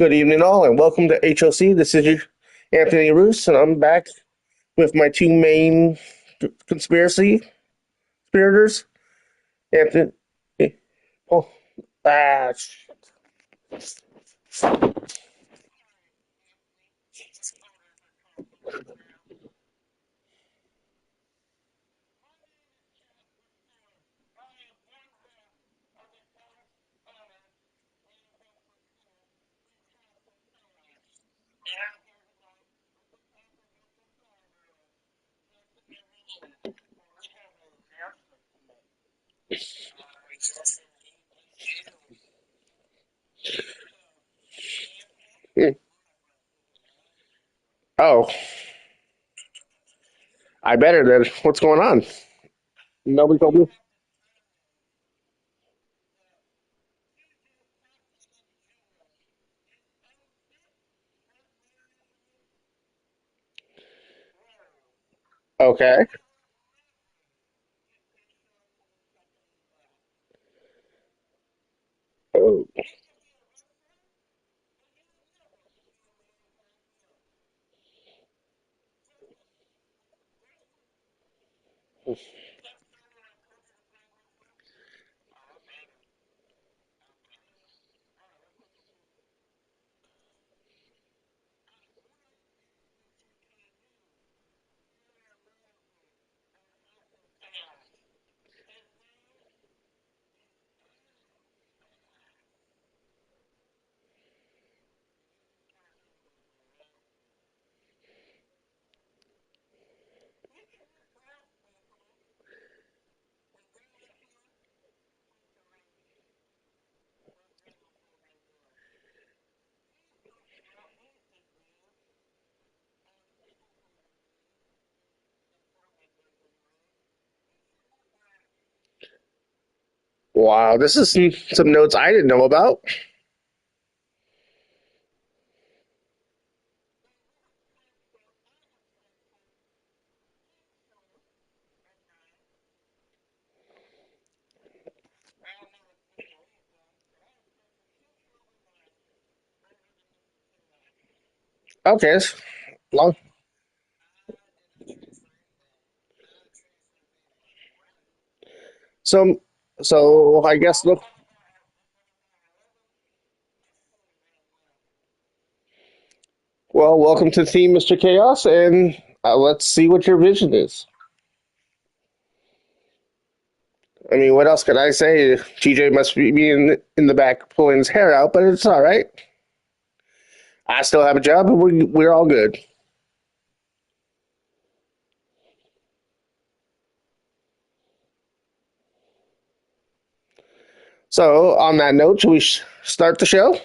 Good evening, all, and welcome to H.O.C. This is your Anthony Roos, and I'm back with my two main conspiracy conspirators, Anthony. Oh, ah, oh, I better then. What's going on? Nobody told me. Okay. Oh, wow, this is some notes I didn't know about. Okay, long. So, so I guess look. Well, welcome to the theme, Mr. Chaos, and let's see what your vision is. I mean, what else could I say? TJ must be in the back pulling his hair out, but it's all right. I still have a job, and we're all good. So, on that note, should we start the show?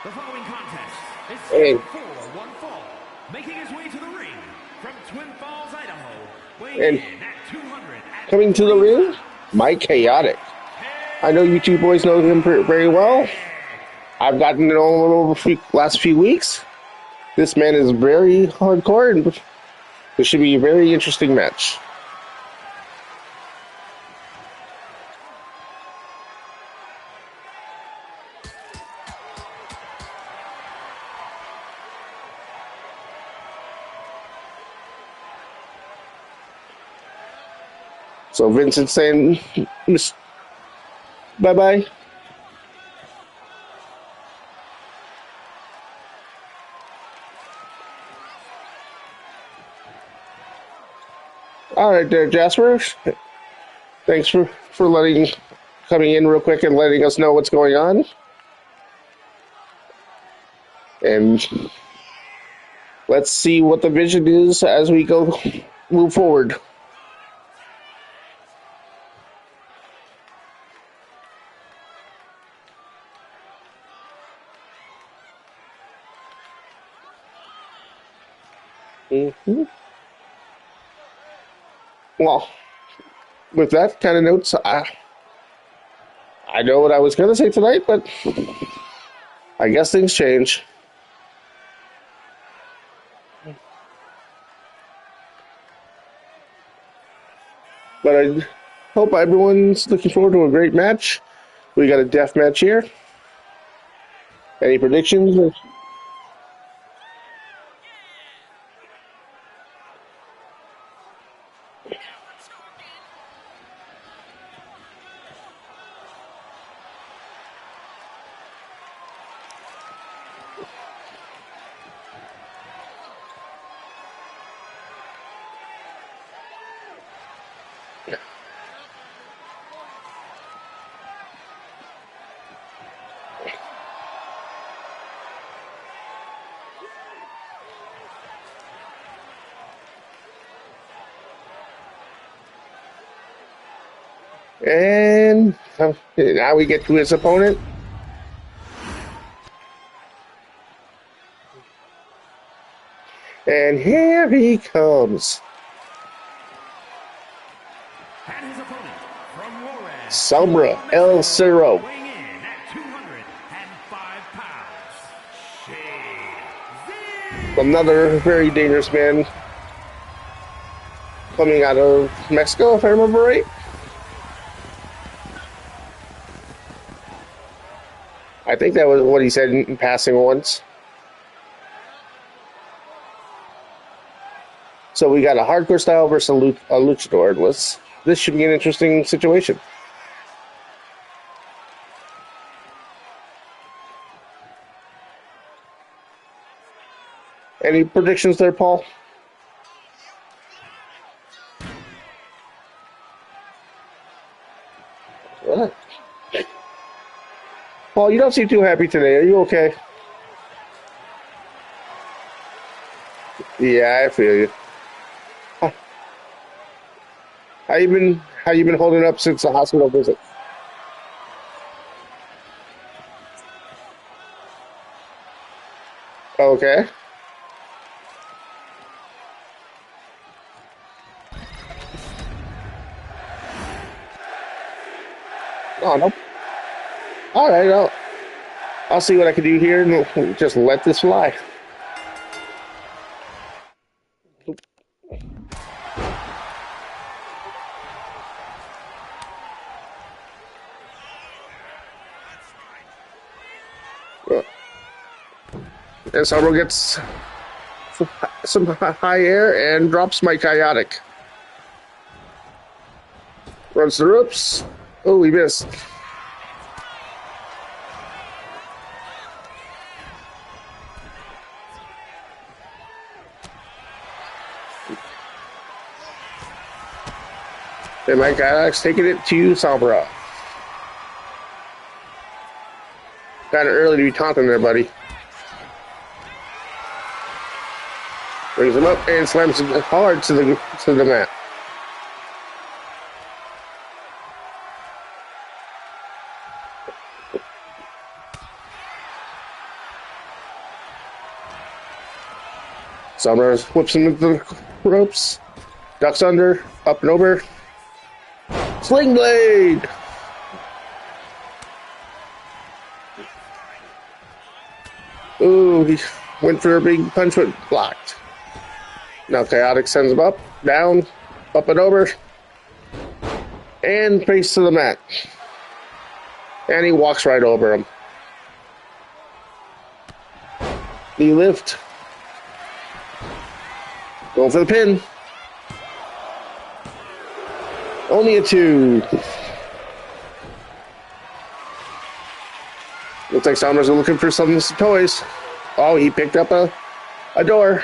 The following contest is Hey, scheduled for one fall. Making his way to the ring from Twin Falls, Idaho, weighing and in at coming to the 203 ring, pounds, Mike Mike Chaotic. I know you two boys know him very well. Chaotic. I've gotten to know him over the last few weeks. This man is very hardcore, and this should be a very interesting match. So, Vincent saying, bye bye. All right, there, Jasper. Thanks for letting coming in real quick and letting us know what's going on. And let's see what the vision is as we go move forward. Hmm. Well, with that kind of notes, I know what I was going to say tonight, but I guess things change. But I hope everyone's looking forward to a great match. We got a death match here. Any predictions? And now we get to his opponent. And here he comes. And his opponent from Juarez, Sombra Mexico, El Cerro. weighing in at 205 pounds, Shea. Another very dangerous man coming out of Mexico, if I remember right. I think that was what he said in passing once. So we got a hardcore style versus a luchador. This should be an interesting situation. Any predictions there, Paul? What? Paul, you don't seem too happy today. Are you okay? Yeah, I feel you. How you been holding up since the hospital visit? Okay. Oh no. All right, I'll see what I can do here and just let this fly. And Summer gets some high air and drops my chaotic. Runs the ropes. Oh, he missed. And my chaotic's taking it to Sombra. Kind of early to be taunting there, buddy. Brings him up and slams him hard to the mat. Summers whips him into the ropes, ducks under, up and over. Sling blade! Ooh, he went for a big punch, but blocked. Now Chaotic sends him up, down, up and over, and face to the mat. And he walks right over him. Knee lift. Going for the pin. Only a 2. Looks like Sommers are looking for some toys. Oh, he picked up a door.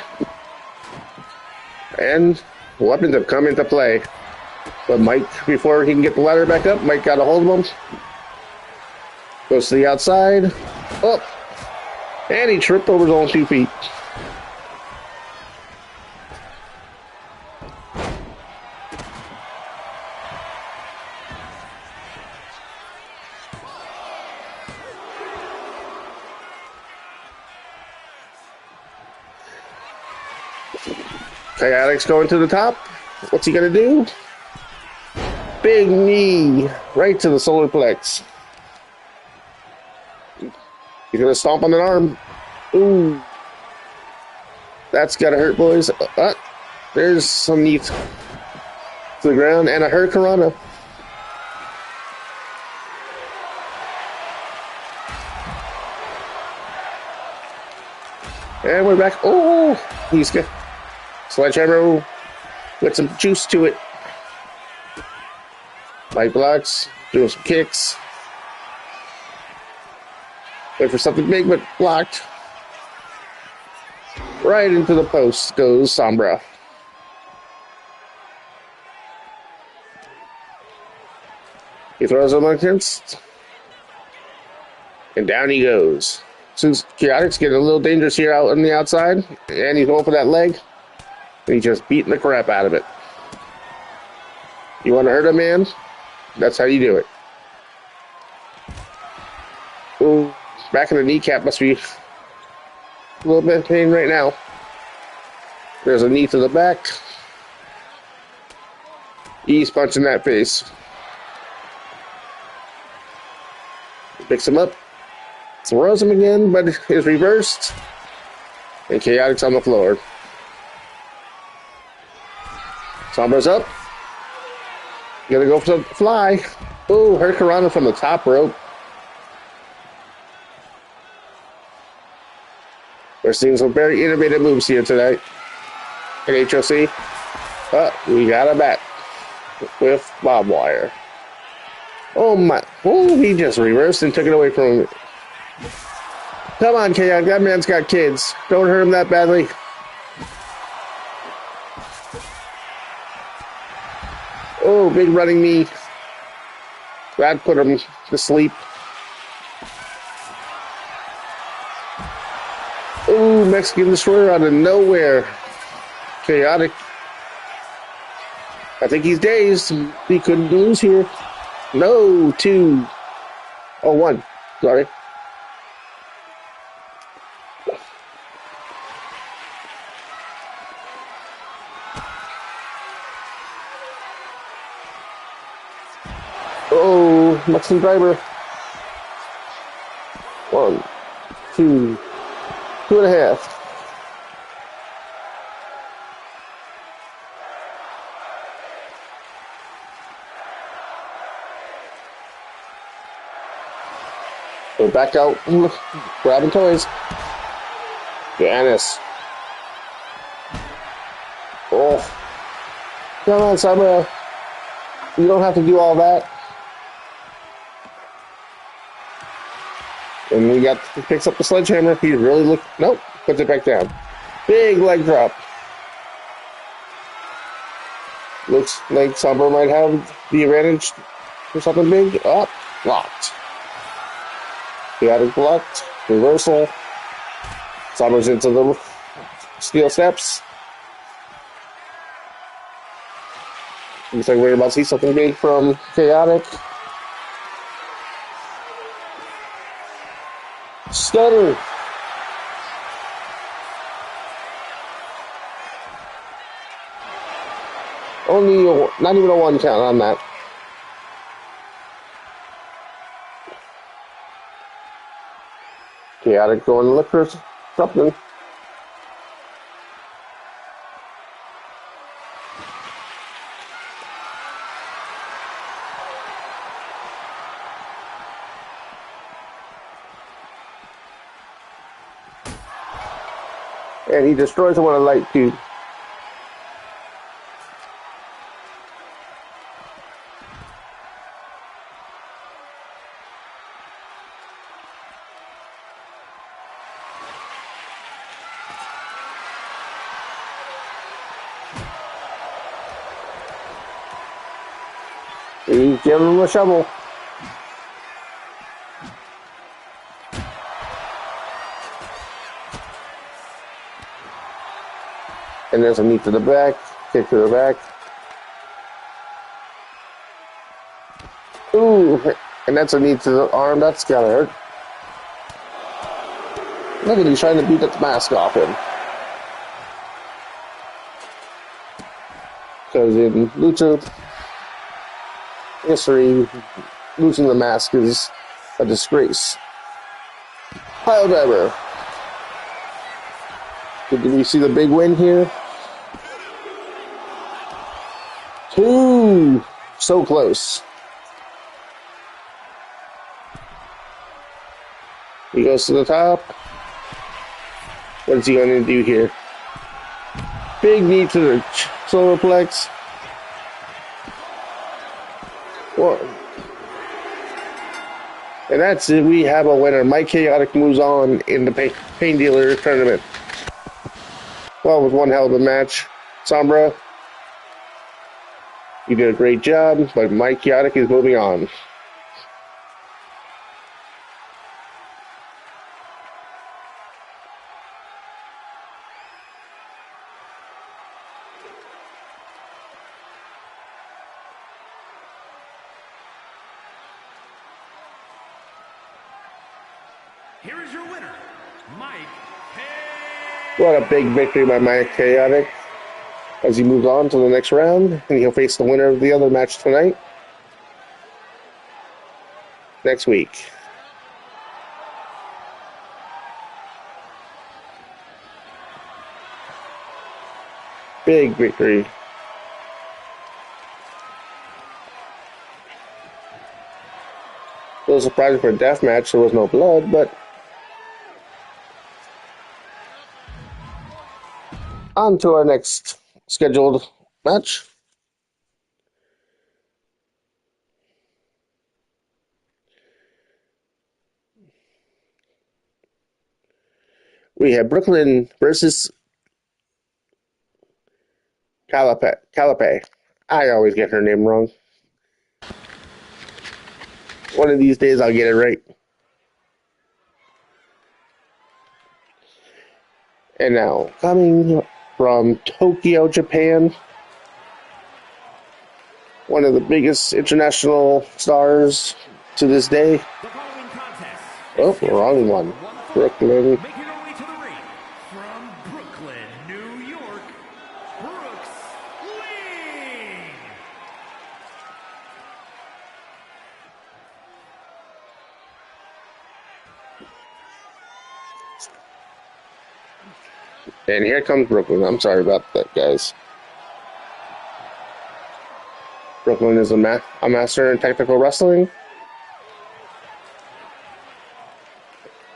And weapons have come into play. But Mike, before he can get the ladder back up, Mike got a hold of him. Goes to the outside. Oh. And he tripped over his own 2 feet. Chaotic's going to the top. What's he going to do? Big knee right to the solar plex. He's going to stomp on an arm. Ooh. That's got to hurt, boys. There's some knee to the ground and a hurricanrana. And we're back. Oh, he's got sledgehammer with some juice to it. Light blocks, doing some kicks. Wait for something big, but blocked. Right into the post goes Sombra. He throws him against, and down he goes. Since Chaotic's getting a little dangerous here out on the outside, and he's going for that leg, and he's just beating the crap out of it. You want to hurt a man? That's how you do it. Ooh, back in the kneecap must be a little bit of pain right now. There's a knee to the back. He's punching that face. Picks him up. Throws him again, but is reversed. And Chaotic's on the floor. Sombra's up. Gonna go for the fly. Oh, hurricanrana from the top rope. We're seeing some very innovative moves here tonight at H.O.C. We got a bat with barbed wire. Oh my. Oh, he just reversed and took it away from him. Come on, Chaotic. That man's got kids. Don't hurt him that badly. Oh, big running knee. That put him to sleep. Oh, Mexican Destroyer out of nowhere. Chaotic. I think he's dazed. He couldn't lose here. No, 2. Oh, 1. Sorry. Oh, Mexican driver. 1, 2, 2.5. We're back out, grabbing toys. Janice. Oh. Come on, Sabra. You don't have to do all that. And we got, he picks up the sledgehammer. He really look. Nope, puts it back down. Big leg drop. Looks like Sabra might have the advantage for something big. Up, blocked. Chaotic blocked. Reversal. Sabra's into the steel steps. Looks like we're about to see something big from Chaotic. Stutter. Only not even a 1 count on that. Chaotic going to look for something. And he destroys him with a light tube. He's giving him a shovel. And there's a knee to the back, kick to the back. Ooh, and that's a knee to the arm. That's gotta hurt. Look at he's trying to beat that mask off him. Because in lucha history, losing the mask is a disgrace. Pile driver. Did we see the big win here? 2. So close. He goes to the top. What is he going to do here? Big knee to the solar plex. One. And that's it. We have a winner. Mike Chaotic moves on in the Pain Dealer tournament. Well, it was one hell of a match. Sombra, you did a great job, but Mike Chaotic is moving on. Here is your winner, Mike Chaotic. What a big victory by Mike Chaotic as he moves on to the next round, and he'll face the winner of the other match tonight next week. Big victory. A little surprising for a death match, there was no blood, but on to our next scheduled match. We have Brooklyn versus Calipe. I always get her name wrong. One of these days I'll get it right. And now, coming from Tokyo, Japan, one of the biggest international stars to this day. The following contest. Oh, wrong one. Brooklyn. Making her way to the ring from Brooklyn, New York, Brooks Lee. And here comes Brooklyn. I'm sorry about that, guys. Brooklyn is a master in technical wrestling.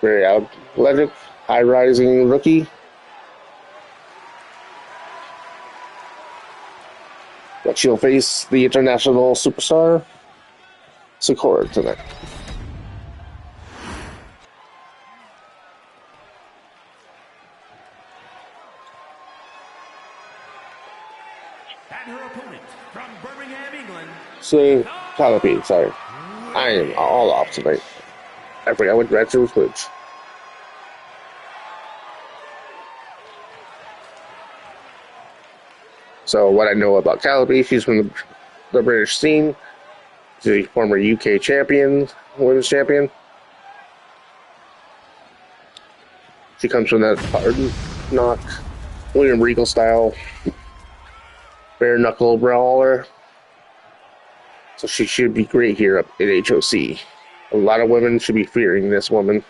Very athletic, high-rising rookie. But she'll face the international superstar, Sakura, tonight. And her opponent from Birmingham, England. So, Calipe, sorry. I am all off tonight. I forgot what match was which. So, what I know about Calipe, she's from the British scene. She's a former UK champion, women's champion. She comes from that hard knock, William Regal style, bare knuckle brawler. So she should be great here up at H.O.C. A lot of women should be fearing this woman.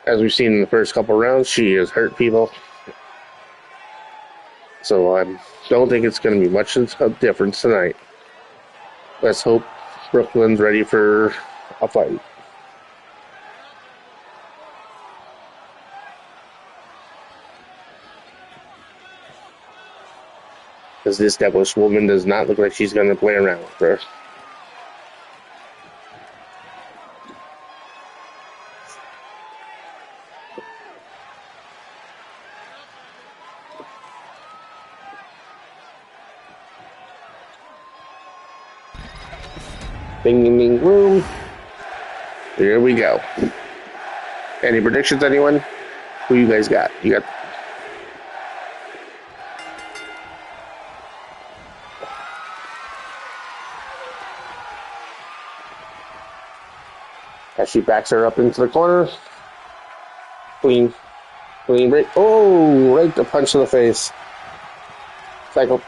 As we've seen in the first couple rounds, she has hurt people. So I don't think it's going to be much of a difference tonight. Let's hope Brooklyn's ready for a fight. Because this devilish woman does not look like she's going to play around with her. Ding, ding, ding, room. Here we go. Any predictions, anyone? Who you guys got? You got... As she backs her up into the corner. Clean. Clean break. Oh, right the punch to the face. Cycle.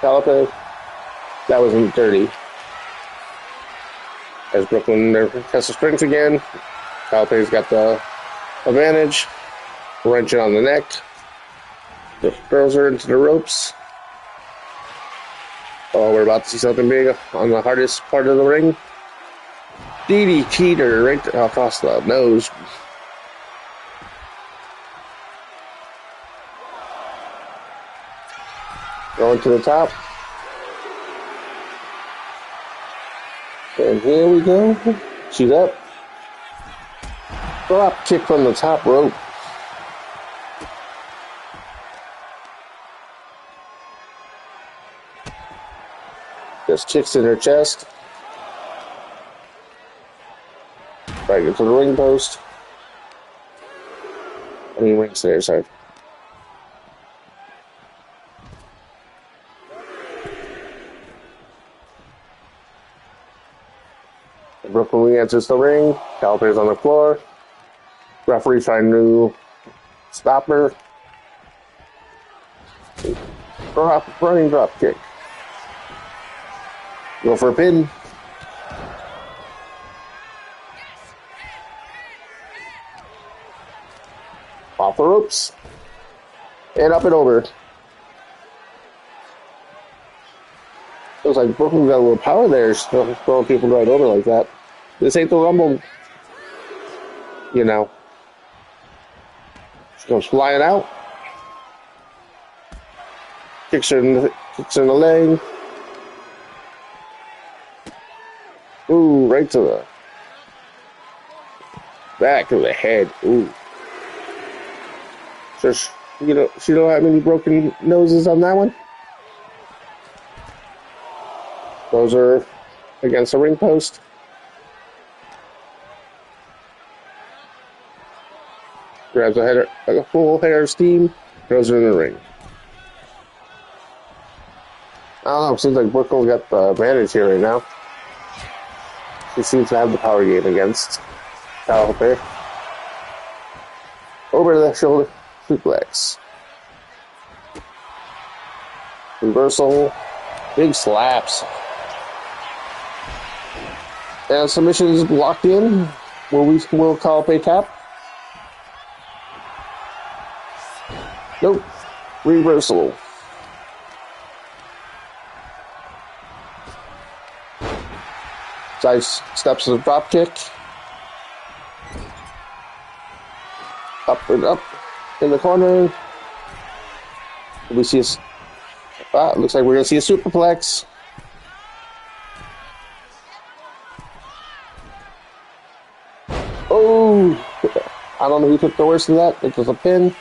Calipe. That wasn't dirty. As Brooklyn there tests the strength again. Calipe's got the advantage. Wrench it on the neck. Just throws her into the ropes. Oh, we're about to see something big on the hardest part of the ring. DDT'd her right across the nose. Going to the top. And here we go. She's up. Drop kick from the top rope. Just kicks in her chest. Right into the ring post. Ring snare, sorry. Brooklyn re-enters the ring. Calipe's on the floor. Referee trying to stop her. Running drop kick. Go for a pin. Off the ropes. And up and over. Looks like Brooklyn got a little power there, still throwing people right over like that. This ain't the Rumble. You know. She comes flying out. Kicks her in the leg. Ooh, right to the back of the head. Ooh. Just, she don't have any broken noses on that one. Those are against the ring post. Grabs a full head of steam, throws her in the ring. I don't know, it seems like Brooklyn's got the advantage here right now. She seems to have the power game against Calipe. Over the shoulder suplex. Reversal. Big slaps. And submission is locked in. Will Calipe tap? Nope. Reversal. Side steps to the drop kick. Up and up in the corner. We see looks like we're going to see a superplex. Oh! I don't know who took the worst of that. It was a pin.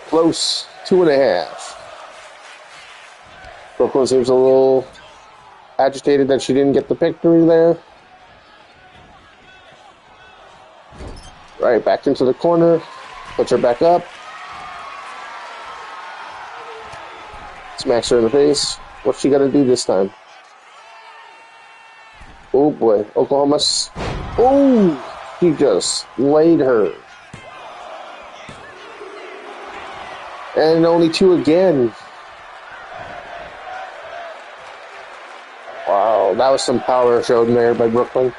Close. 2.5. Brooklyn seems a little agitated that she didn't get the victory there. Right, back into the corner. Puts her back up. Smacks her in the face. What's she gonna do this time? Oh boy, Oklahoma. Oh, he just laid her. And only 2 again. Wow, that was some power shown there by Brooklyn.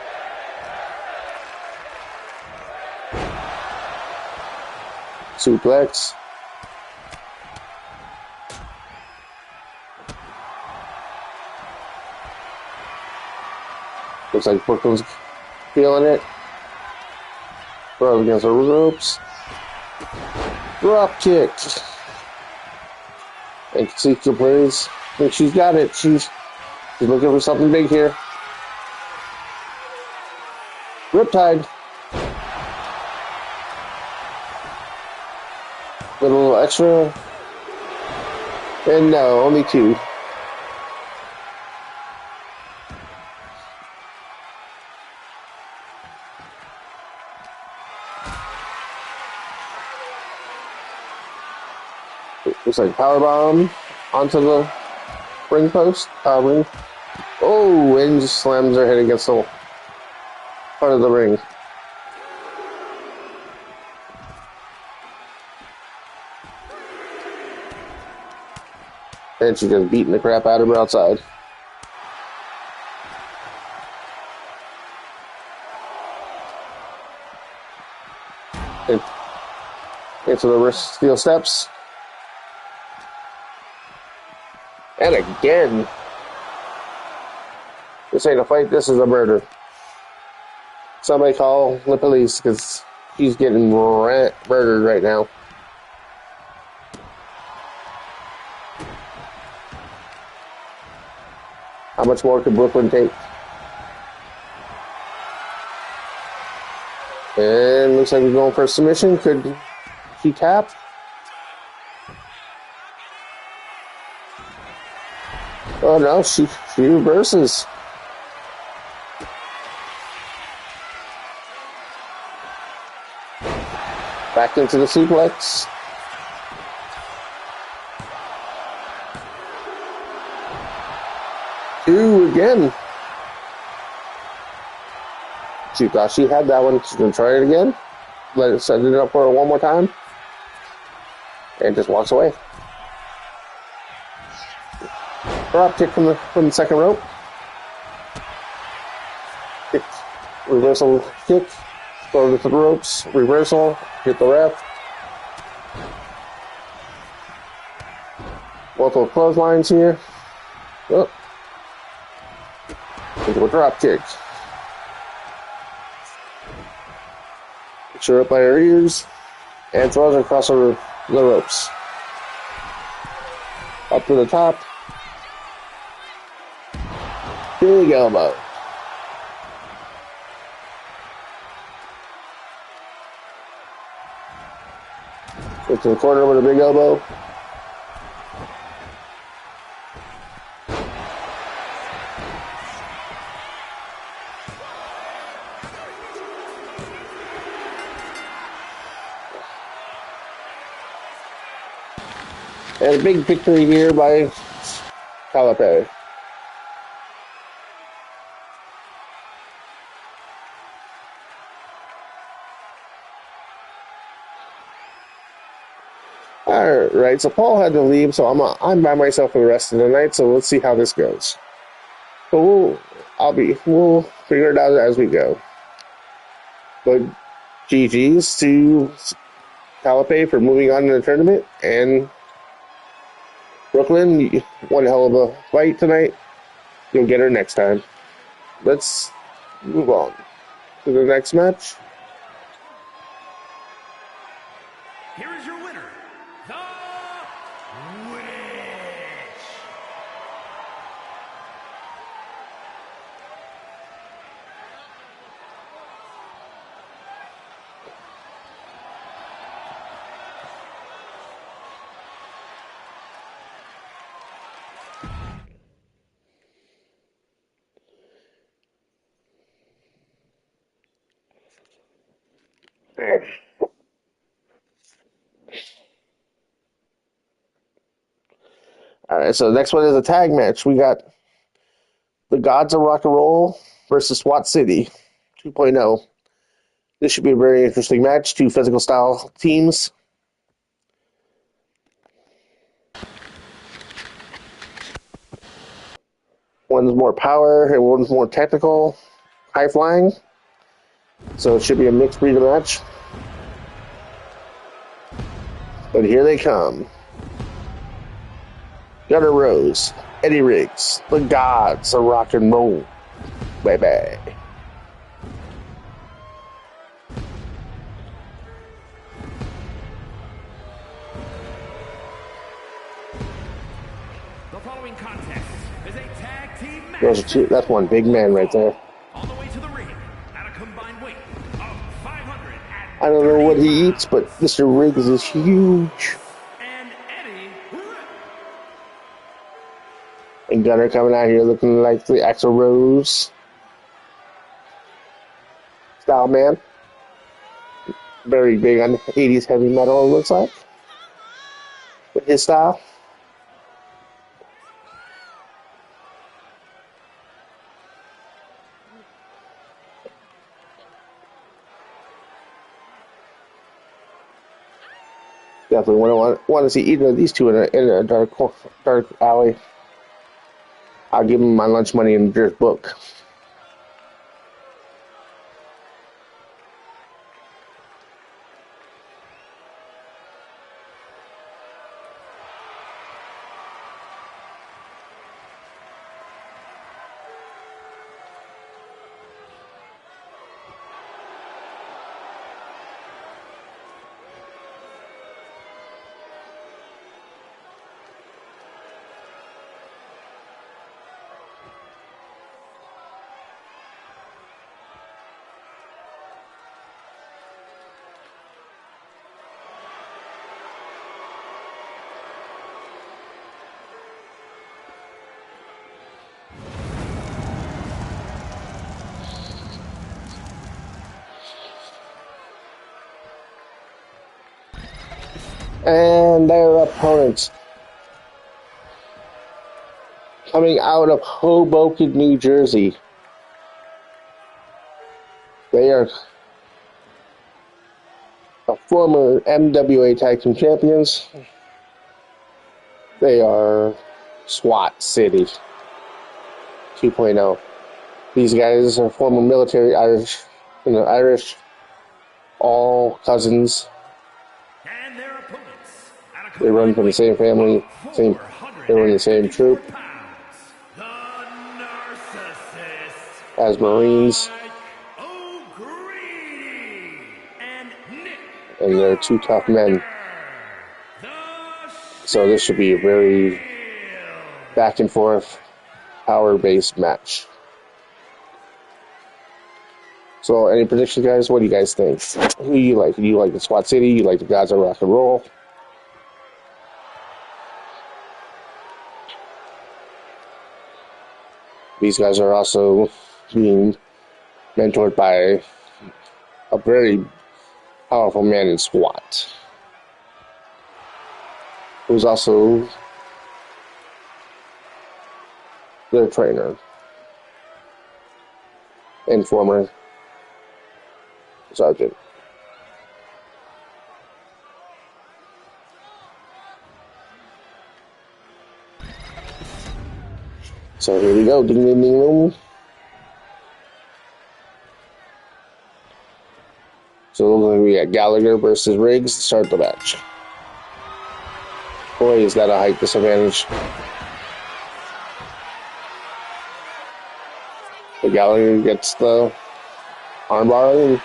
Suplex. Looks like Brooklyn's feeling it. Throw against the ropes. Drop kick. And Seeker plays. I think she's got it. She's looking for something big here. Riptide. Little extra. And no, only 2. Looks like powerbomb onto the ring post. Ring. Oh, and just slams her head against the wall. front of the ring. And she's just beating the crap out of her outside. And into the wrist steel steps. And again. This ain't a fight, this is a murder. Somebody call the police because she's getting murdered right now. How much more could Brooklyn take? And looks like we're going for a submission. Could she tap? Oh no, she reverses. Back into the suplex. Two again. She thought she had that one. She's going to try it again. Let it set it up for her one more time. And just walks away. Drop kick from the second rope. Kick, reversal kick. Go to the ropes. Reversal. Hit the ref. Multiple clotheslines here. Oh. Into a drop kick. Picks her up by her ears. And throws her across the ropes. Up to the top. Big elbow. Into the corner with a big elbow. And a big victory here by Calipari. Alright, so Paul had to leave, so I'm by myself for the rest of the night, so let's see how this goes. But we'll figure it out as we go. But GG's to Calipari for moving on in the tournament, and Brooklyn, one hell of a fight tonight. You'll get her next time. Let's move on to the next match. Here is your winner, The Witch. Alright, so the next one is a tag match. We got the Gods of Rock and Roll versus SWAT City 2.0. This should be a very interesting match. Two physical style teams. One's more power and one's more technical, high flying. So it should be a mixed breed match. But here they come. Gunner Rose, Eddie Riggs, the Gods of Rock and Roll. Baby. The following contest is a tag team match. That's one big man right there. On the way to the ring at a combined weight of 500. I don't know what he eats, but Mr. Riggs is huge. And Eddie Riggs. And Gunner coming out here looking like the Axl Rose style man. Very big on 80s heavy metal, it looks like. With his style. Definitely want to see either of these two in a dark alley. I'll give them my lunch money in their book. And their opponents, coming out of Hoboken, New Jersey. They are a former MWA Tag Team Champions. They are SWAT City 2.0. These guys are former military Irish, all cousins. And their opponents, at a They run from the same family, they run the same troop pounds, the Narcissist, as Marines, O'Grady, and Nick, and they're two tough men. the So this should be a very back and forth, power-based match. So, any predictions, guys? What do you guys think? Who do you like? Do you like the SWAT City? You like the Gods of Rock and Roll? These guys are also being mentored by a very powerful man in SWAT, who's also their trainer and former sergeant. So here we go. Ding, ding, ding, ding. So we got Gallagher versus Riggs to start the match. Boy, is that a height disadvantage. The Gallagher gets the armbar and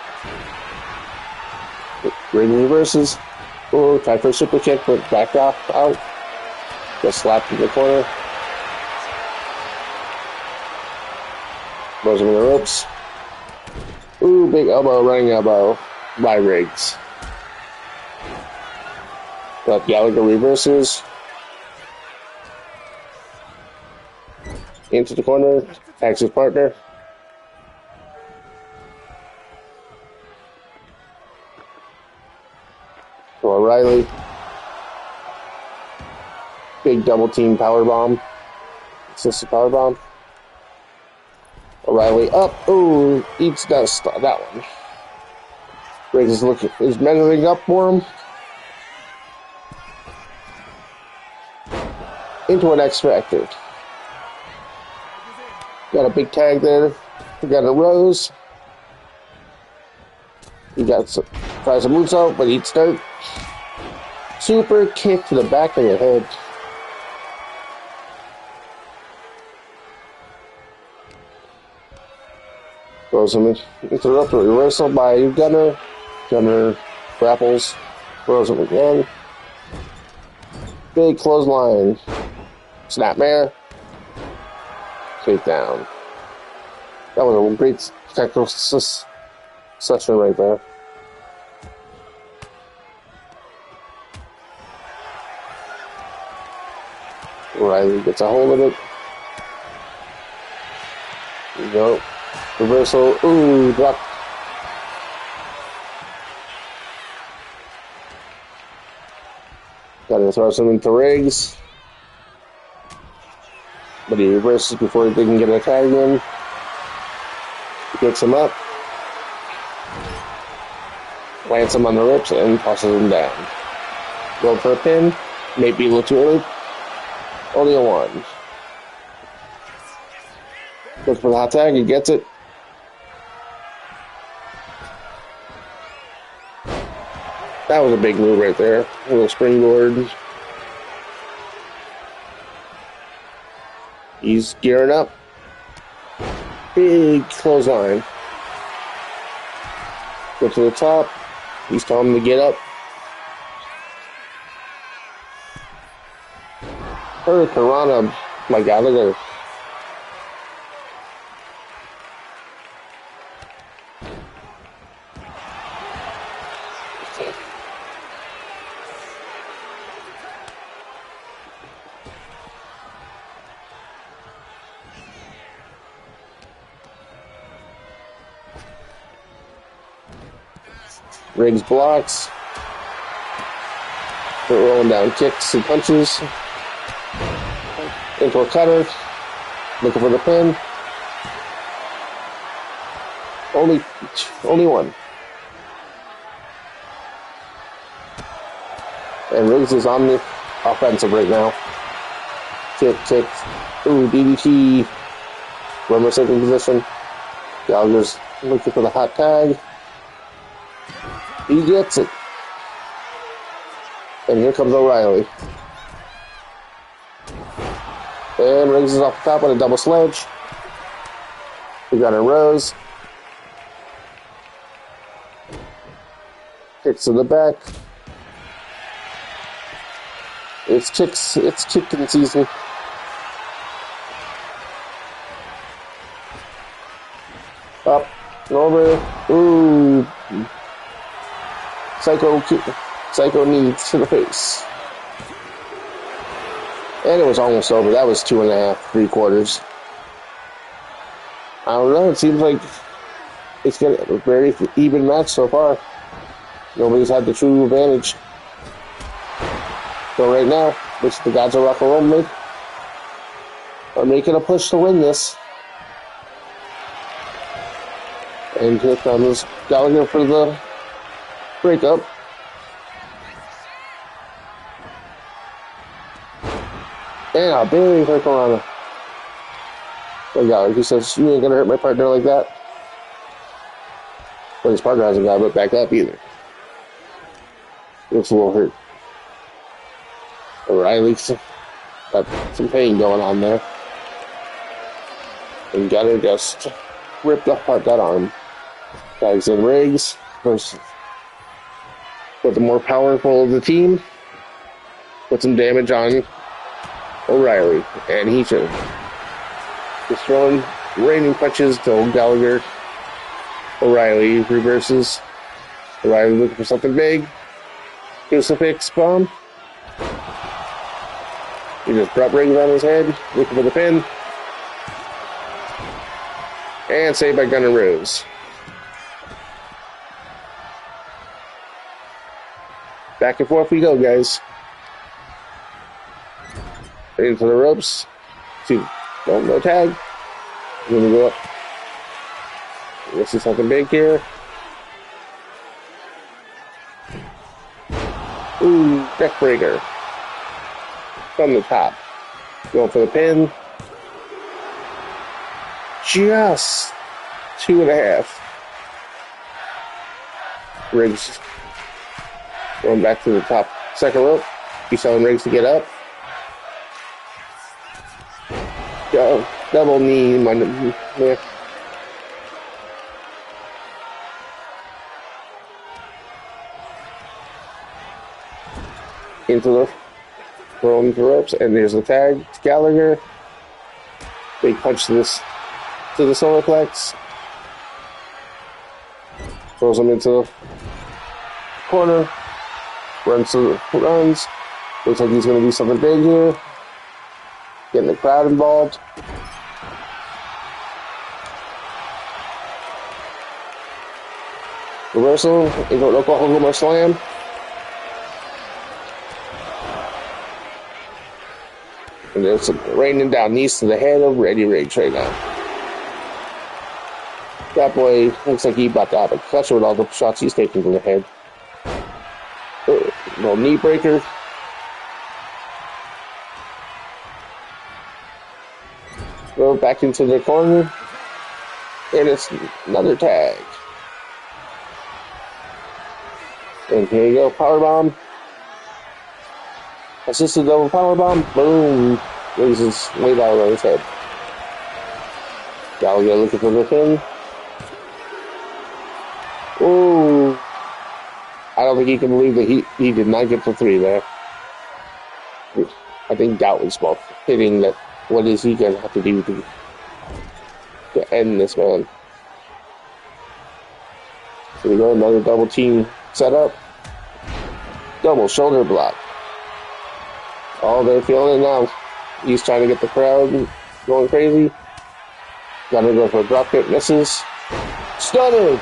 Riggs reverses. Oh, tried for a super kick, but back out. Just slapped in the corner. Throws him in the ropes. Ooh, big elbow, running elbow by Riggs. But Gallagher reverses. Into the corner, attacks his partner. To O'Reilly. Big double team power bomb. Assisted power bomb. O'Reilly up. Ooh, eats dust on that one. Riggs is measuring up for him. Into an X Factor. Got a big tag there. We got a Rose. He tries a moonsault, but eats dirt. Super kick to the back of the head. Throws him into the rope. Reversal by Gunner. Gunner grapples. Throws him again. Big clothesline. Snapmare. Takedown. That was a great technical session right there. O'Reilly gets a hold of it. There you go. Reversal. Ooh, drop. Gotta throw some into Riggs. But he reverses before he can get a tag in. He picks him up. Lands him on the ropes and tosses him down. Going for a pin. Maybe a little too early. Only a 1. Goes for the hot tag. He gets it. That was a big move right there. A little springboard. He's gearing up. Big clothesline. Go to the top. He's telling him to get up. Hurricanrana. My God, look at her. Riggs blocks. They're rolling down kicks and punches. Into a cutter. Looking for the pin. Only 1. And Riggs is on the offensive right now. Kick. Ooh, DDT. Rumor taking position. Gallagher's looking for the hot tag. He gets it. And here comes O'Reilly. And Riggs is off the top with a double sledge. We got a Rose. Kicks to the back. It's chicken season. Up, over. Ooh. Psycho knees to the face. And it was almost over. That was 2.5, 3/4. I don't know. It seems like it's got a very even match so far. Nobody's had the true advantage. So right now, which the Gods of Rock and Roll are making a push to win this. And here comes Gallagher for the breakup. And a big Hurricanrana. Oh, Gallagher, he says, "You ain't gonna hurt my partner like that." But his partner hasn't got it back up either. Looks a little hurt. O'Reilly's got some pain going on there. And Gunner just ripped apart that arm. Tags in Riggs versus with the more powerful of the team. Put some damage on O'Reilly. And he's just throwing raining punches to Gallagher. O'Reilly reverses. O'Reilly looking for something big. Crucifix bomb. He just dropped Riggs on his head, looking for the pin. And saved by Gunner Rose. Back and forth we go, guys. Into the ropes. No tag. We're gonna go up. This is something big here. Ooh, neck breaker. From the top. Going for the pin. Just 2.5. Riggs going back to the top second rope. He's telling Riggs to get up. Double knee. Yeah. Into the throwing the ropes, and there's the tag. Gallagher. Big punch to the solar plex. Throws him into the corner. Runs. Looks like he's going to do something big here. Getting the crowd involved. Reversal into an Oklahoma slam. And there's some raining down knees to the head of Eddie Riggs right now. That boy looks like he's about to have a concussion with all the shots he's taking to the head. Little knee breaker. Go back into the corner. And it's another tag. And here you go, powerbomb. Assisted double powerbomb. Boom. Raises way down on his head. Gallagher looking for the pin. Ooh. I don't think he can believe that he did not get the 3 there. I think Gout was both hitting that. What is he going to have to do to end this man? So we go another double team setup. Double shoulder block. Oh, they're feeling it now. He's trying to get the crowd going crazy. Gotta go for a drop kick, misses. Stunner!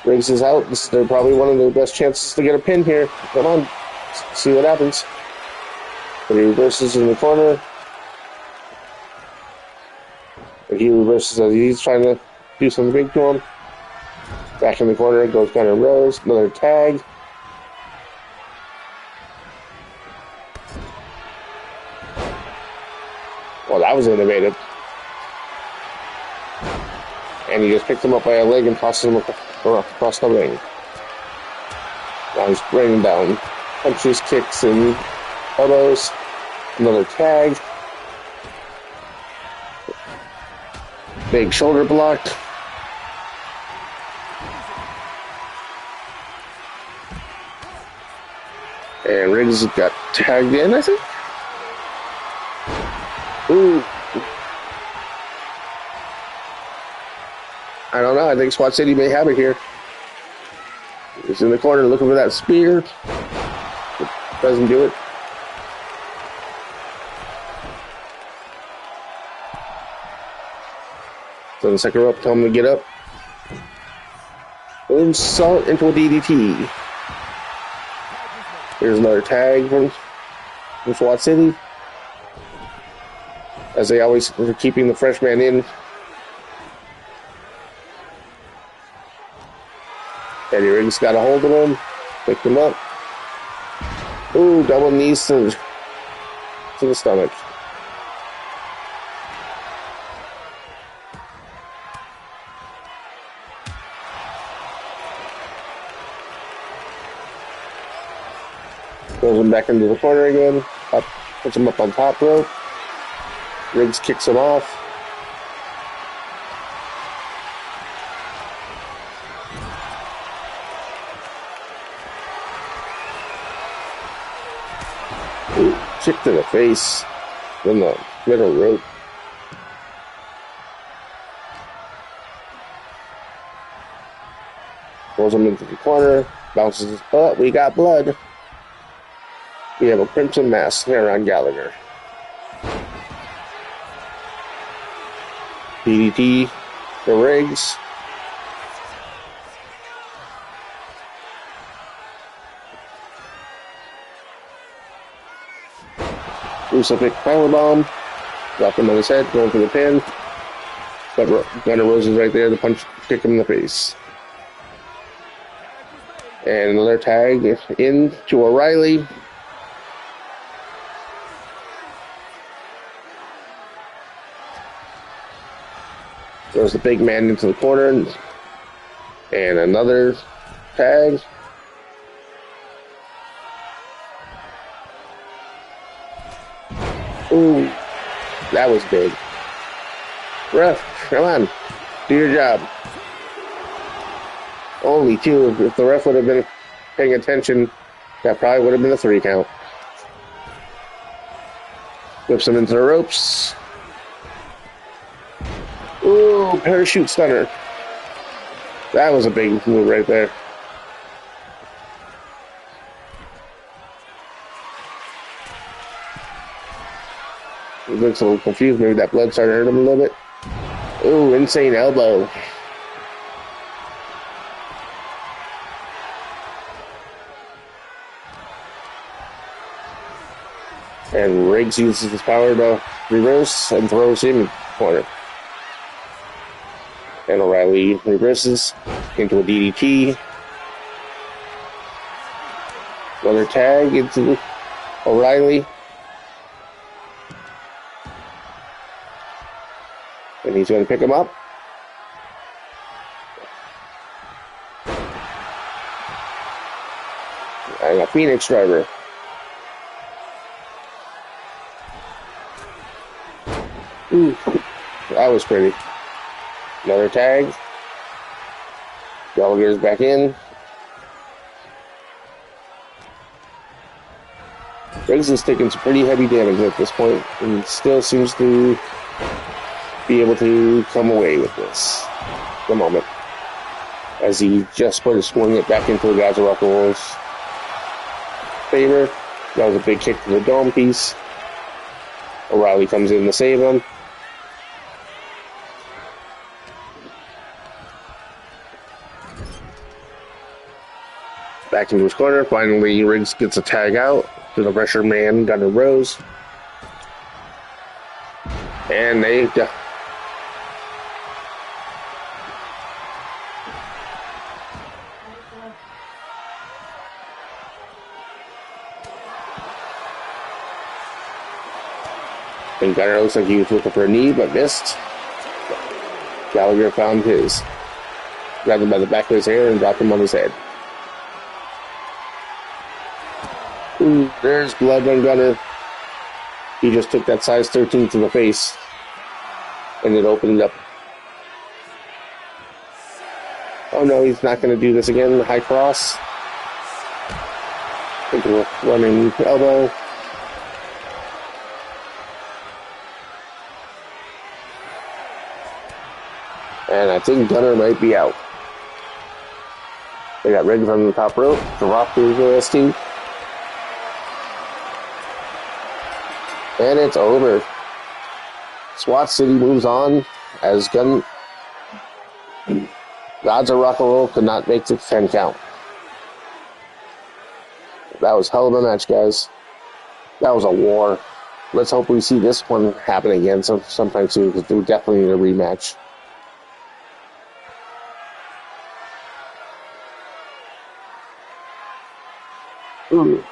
Riggs is out. This is probably one of their best chances to get a pin here. Come on. See what happens. But he reverses in the corner. But he reverses as he's trying to do something big to him. Back in the corner goes Gunner Rose. Another tag. Well, that was innovative. And he just picked him up by a leg and tosses him across the ring. Now he's raining down. Punches, kicks, and elbows. Another tag. Big shoulder block. And Riggs got tagged in, I think. Ooh. I don't know. I think Squad City may have it here. He's in the corner looking for that spear. Doesn't do it. So the second rope, tell him to get up. Boom, salt into a DDT. Here's another tag from SWAT City. As they always are keeping the freshman in. Eddie Riggs got a hold of him. Picked him up. Ooh, double knees to the stomach. Throws him back into the corner again. Puts him up on top rope. Riggs kicks him off. Ooh, kick to the face. Then the middle rope. Throws him into the corner. Bounces. Oh, we got blood. We have a crimson mask here on Gallagher. DDT for Riggs. Crucifix powerbomb. Drop him on his head, going for the pin. But Gunner Rose is right there to kick him in the face. And another tag in to O'Reilly. Throws the big man into the corner. And another tag. Ooh, that was big. Ref, come on. Do your job. Only 2. If the ref would have been paying attention, that probably would have been a 3 count. Whips him into the ropes. Ooh, parachute stunner. That was a big move right there. He looks a little confused. Maybe that blood started to hurt him a little bit. Ooh, insane elbow. And Riggs uses his power to reverse and throws him in the corner. And O'Reilly reverses into a DDT. Another tag into O'Reilly. And he's going to pick him up. And a Phoenix driver. Ooh, that was pretty. Another tag. Gallagher's back in. Riggs is taking some pretty heavy damage at this point, and still seems to be able to come away with this at the moment. As he just put his swing it back into the guys of Rock and Roll's favor. That was a big kick to the dome piece. O'Reilly comes in to save him. Back into his corner. Finally, Riggs gets a tag out to the pressure man, Gunner Rose. And they... And Gunner looks like he was looking for a knee, but missed. Gallagher found his. Grabbed him by the back of his hair and dropped him on his head. Ooh, there's blood on Gunner. He just took that size 13 to the face. And it opened up. Oh no, he's not going to do this again. High cross. Into a running elbow. And I think Gunner might be out. They got Riggs on the top rope. The Rock through the ST. And it's over. SWAT City moves on as Gods of Rock and Roll could not make the 10 count. That was hell of a match, guys. That was a war. Let's hope we see this one happen again sometime soon, because we definitely need a rematch. Ooh.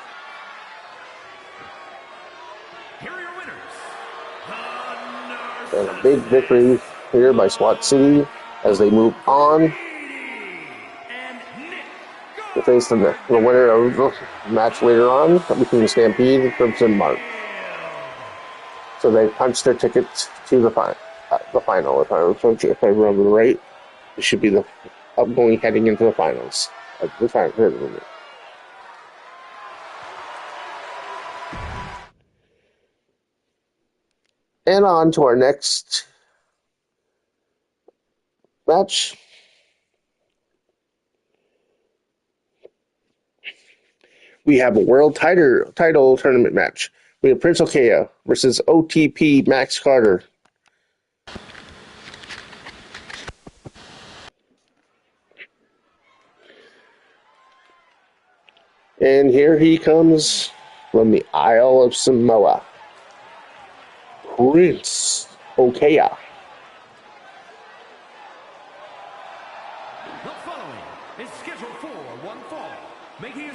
And a big victory here by SWAT City as they move on to face the winner of the match later on between Stampede and Crimson Mark. So they punched their ticket to the final. If I remember right, it should be the upgoing heading into the finals of the final. And on to our next match. We have a world title tournament match. We have Prince Okaya versus OTP Max Carter. And here he comes from the Isle of Samoa. Prince Okaya.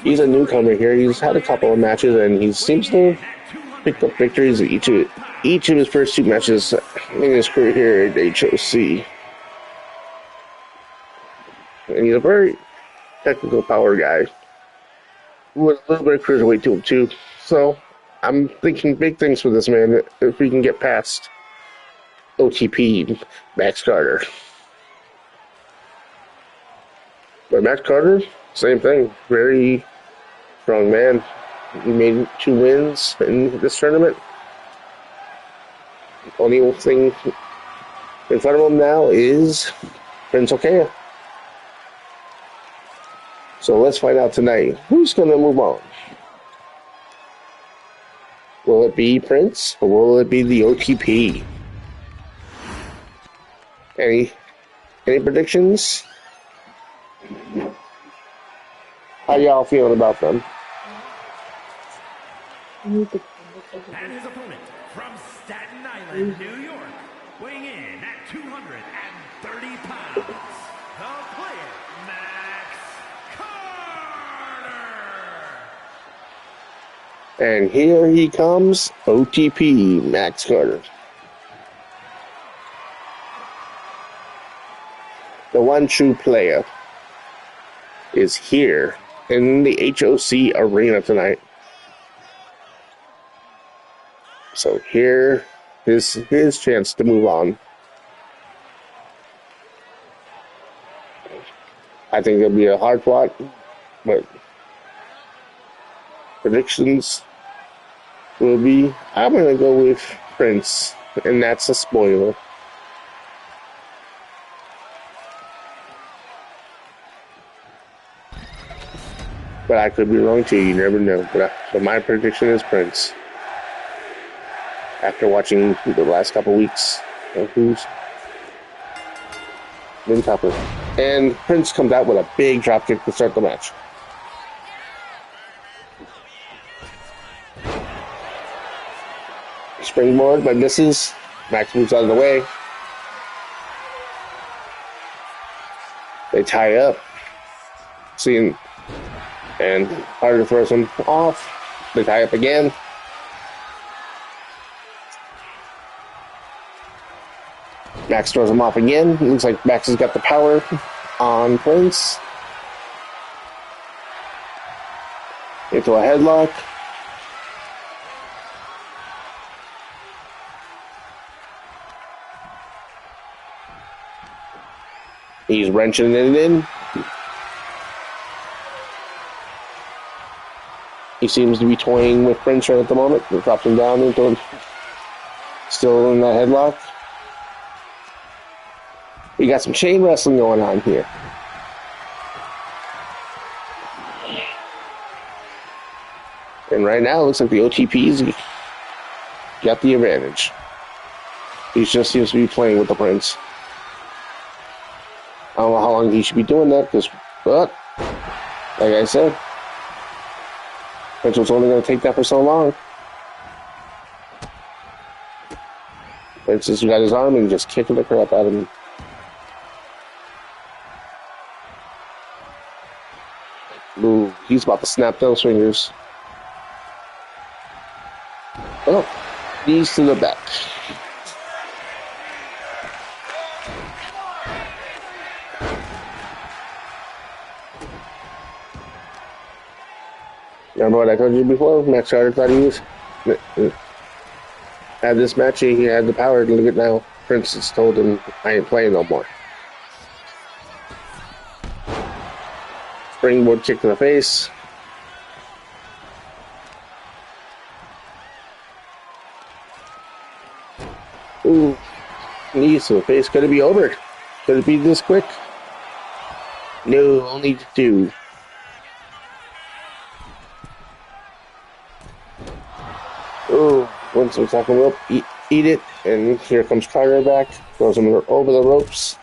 He's a newcomer here. He's had a couple of matches, and he seems to pick up victories at each of his first two matches in his career here at H.O.C. And he's a very technical power guy with a little bit of cruiserweight to him too. So I'm thinking big things for this man if we can get past OTP Max Carter. But Max Carter, same thing. Very strong man. He made 2 wins in this tournament. The only thing in front of him now is Prince Okaya. So let's find out tonight who's going to move on. Will it be Prince or will it be the OTP? Any predictions? How y'all feeling about them? And his opponent from Staten Island, New York, weighing in at 230 pounds, And here he comes, OTP, Max Carter. The one true player is here in the H.O.C. arena tonight. So here is his chance to move on. I think it'll be a hard fought, but predictions will be, I'm going to go with Prince, and that's a spoiler. But I could be wrong too, you never know. But my prediction is Prince. After watching the last couple weeks of who's been tougher. And Prince comes out with a big dropkick to start the match. Springboard, but misses. Max moves out of the way. They tie up. And Carter throws him off. They tie up again. Max throws him off again. It looks like Max has got the power on Prince. Into a headlock. He's wrenching it in. He seems to be toying with Prince right at the moment. He drops him down into him. Still in that headlock. We got some chain wrestling going on here. And right now, it looks like the OTP's got the advantage. He just seems to be playing with the Prince. I don't know how long he should be doing that, but like I said, Prince was only going to take that for so long. Prince just got his arm and just kicking the crap out of him. Ooh, he's about to snap those fingers. Oh, knees to the back. Remember what I told you before? Max Carter thought he was had this match. He had the power. Look at now. Prince has told him, I ain't playing no more. Springboard kick to the face. Ooh, knees to the face. Could it be over? Could it be this quick? No, only two. Oh, once we're talking rope, eat it, and here comes Carter back, throws him over the ropes.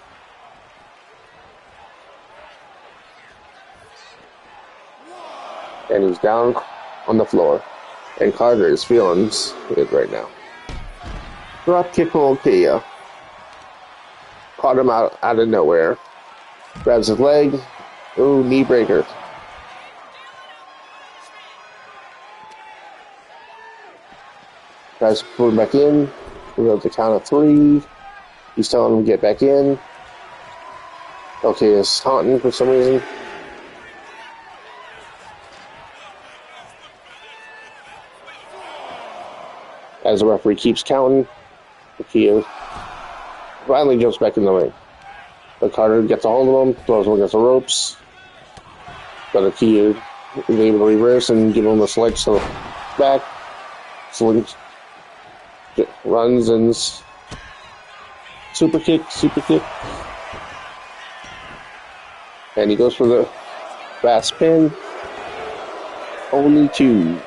And he's down on the floor, and Carter is feeling it right now. Drop kick hold Kia. Caught him out of nowhere. Grabs his leg. Ooh, knee breaker. Tries to pull him back in. We go to the count of 3. He's telling him to get back in. Okay, it's taunting for some reason. As the referee keeps counting, Kia finally jumps back in the ring. But Carter gets a hold of him, throws him against the ropes. But Kia is able to reverse and give him a sledge to the back. Slings. Runs and super kick. And he goes for the fast pin. Only 2.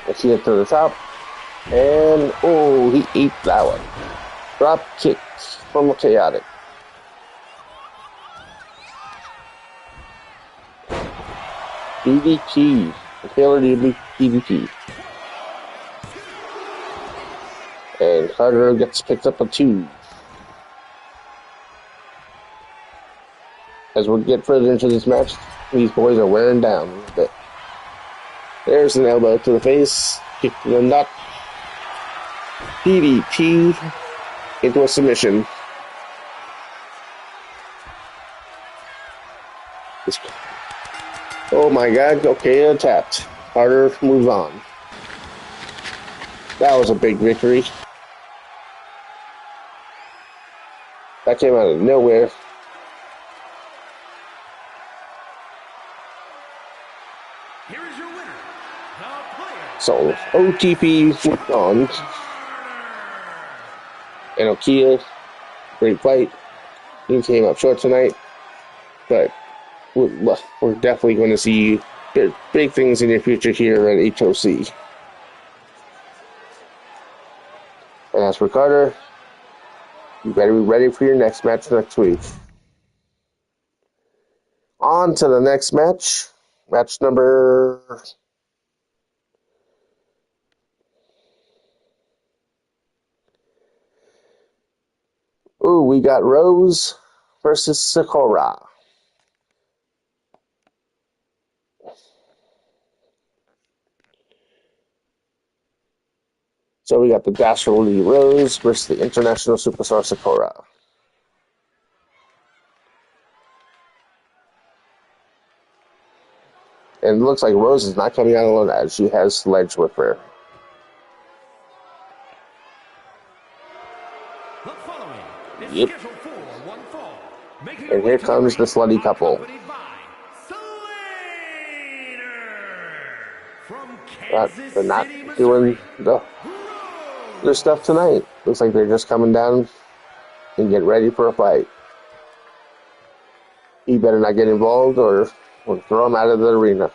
Let's see it to the top. And, oh, he ate that one. Drop kick from Chaotic. DDT. Taylor DDT. And Carter gets picked up a 2. As we get further into this match, These boys are wearing down a little bit. There's an elbow to the face. Kick to the nut. DDT into a submission. Oh my god, okay, tapped. Carter moves on. That was a big victory. That came out of nowhere. Here is your winner, the player. So OTP moved on. And Okia, great fight. He came up short tonight. But we're definitely going to see big things in the future here at H.O.C. And as for Carter, you better be ready for your next match next week. On to the next match. Match number... Ooh, we got Rose versus Sakura. So we got the Dastardly Rose versus the International Superstar Sakura. And it looks like Rose is not coming out alone as she has Sledge with her. The following is Yep. scheduled for one fall. Making And here comes the slutty couple. accompanied by Slater from Kansas They're not City, doing Missouri. their stuff tonight. Looks like they're just coming down and get ready for a fight. He better not get involved or we'll throw him out of the arena.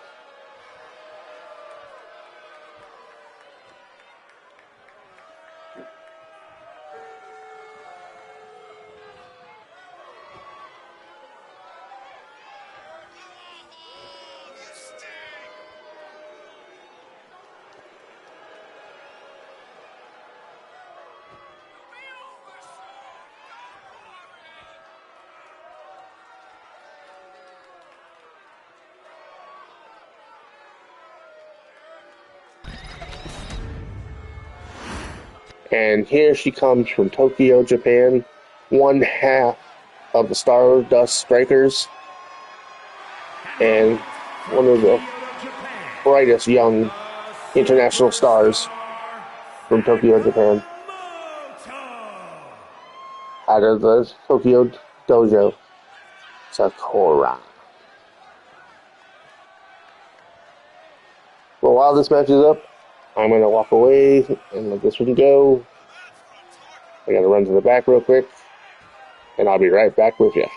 And here she comes from Tokyo, Japan, one half of the Stardust Strikers, and one of the brightest young international stars from Tokyo, Japan, out of the Tokyo Dojo, Sakura. Well, while this match is up, I'm going to walk away and let this one go. I got to run to the back real quick, and I'll be right back with you.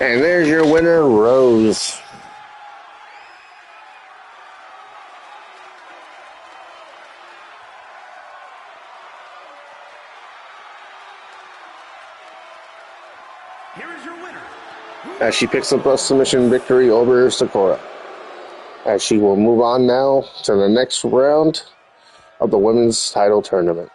And there's your winner, Rose. Here is your winner. As she picks up a submission victory over Sakura. As she will move on now to the next round of the women's title tournament.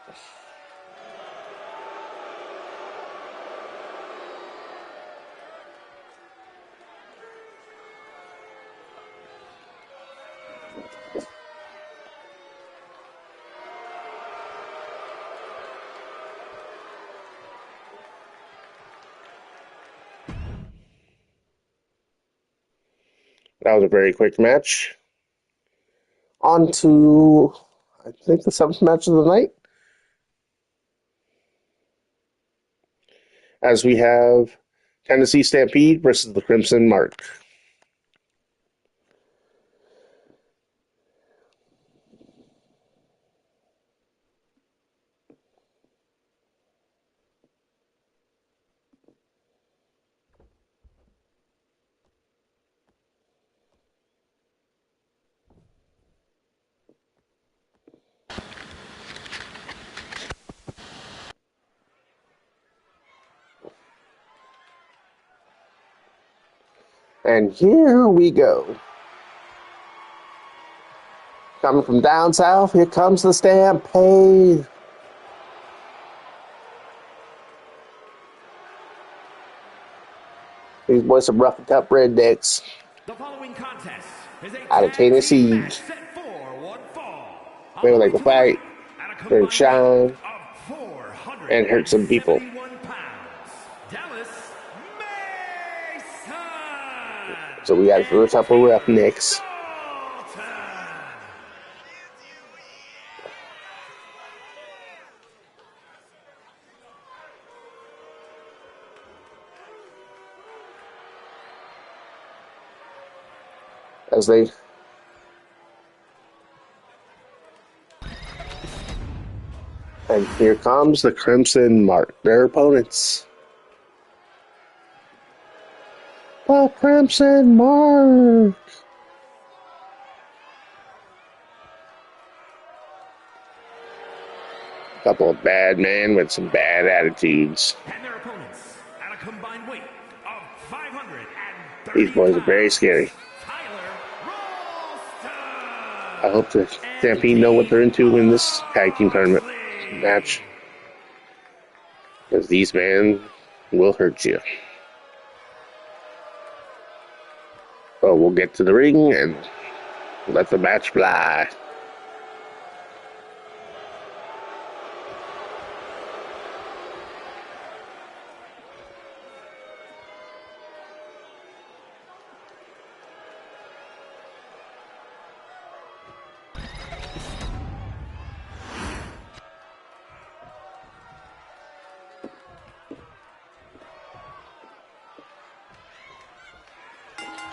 That was a very quick match. On to, I think, the seventh match of the night. As we have Tennessee Stampede versus the Crimson Mark. And here we go. Coming from down south, here comes the Stampede. These boys are rough and tough rednecks. The following contest is a Out of tag team Tennessee. match set for one fall. They would like to fight, and shine, and hurt some people. Pounds, Dallas Mason. So we got a couple of roughnecks. As they and here comes the Crimson Mark, their opponents. The Crimson Mark. A couple of bad men with some bad attitudes. And their opponents at a combined weight of 530 These boys are very scary. I hope the Stampede know what they're into in this tag team tournament match. Because these men will hurt you. So we'll get to the ring and let the match fly.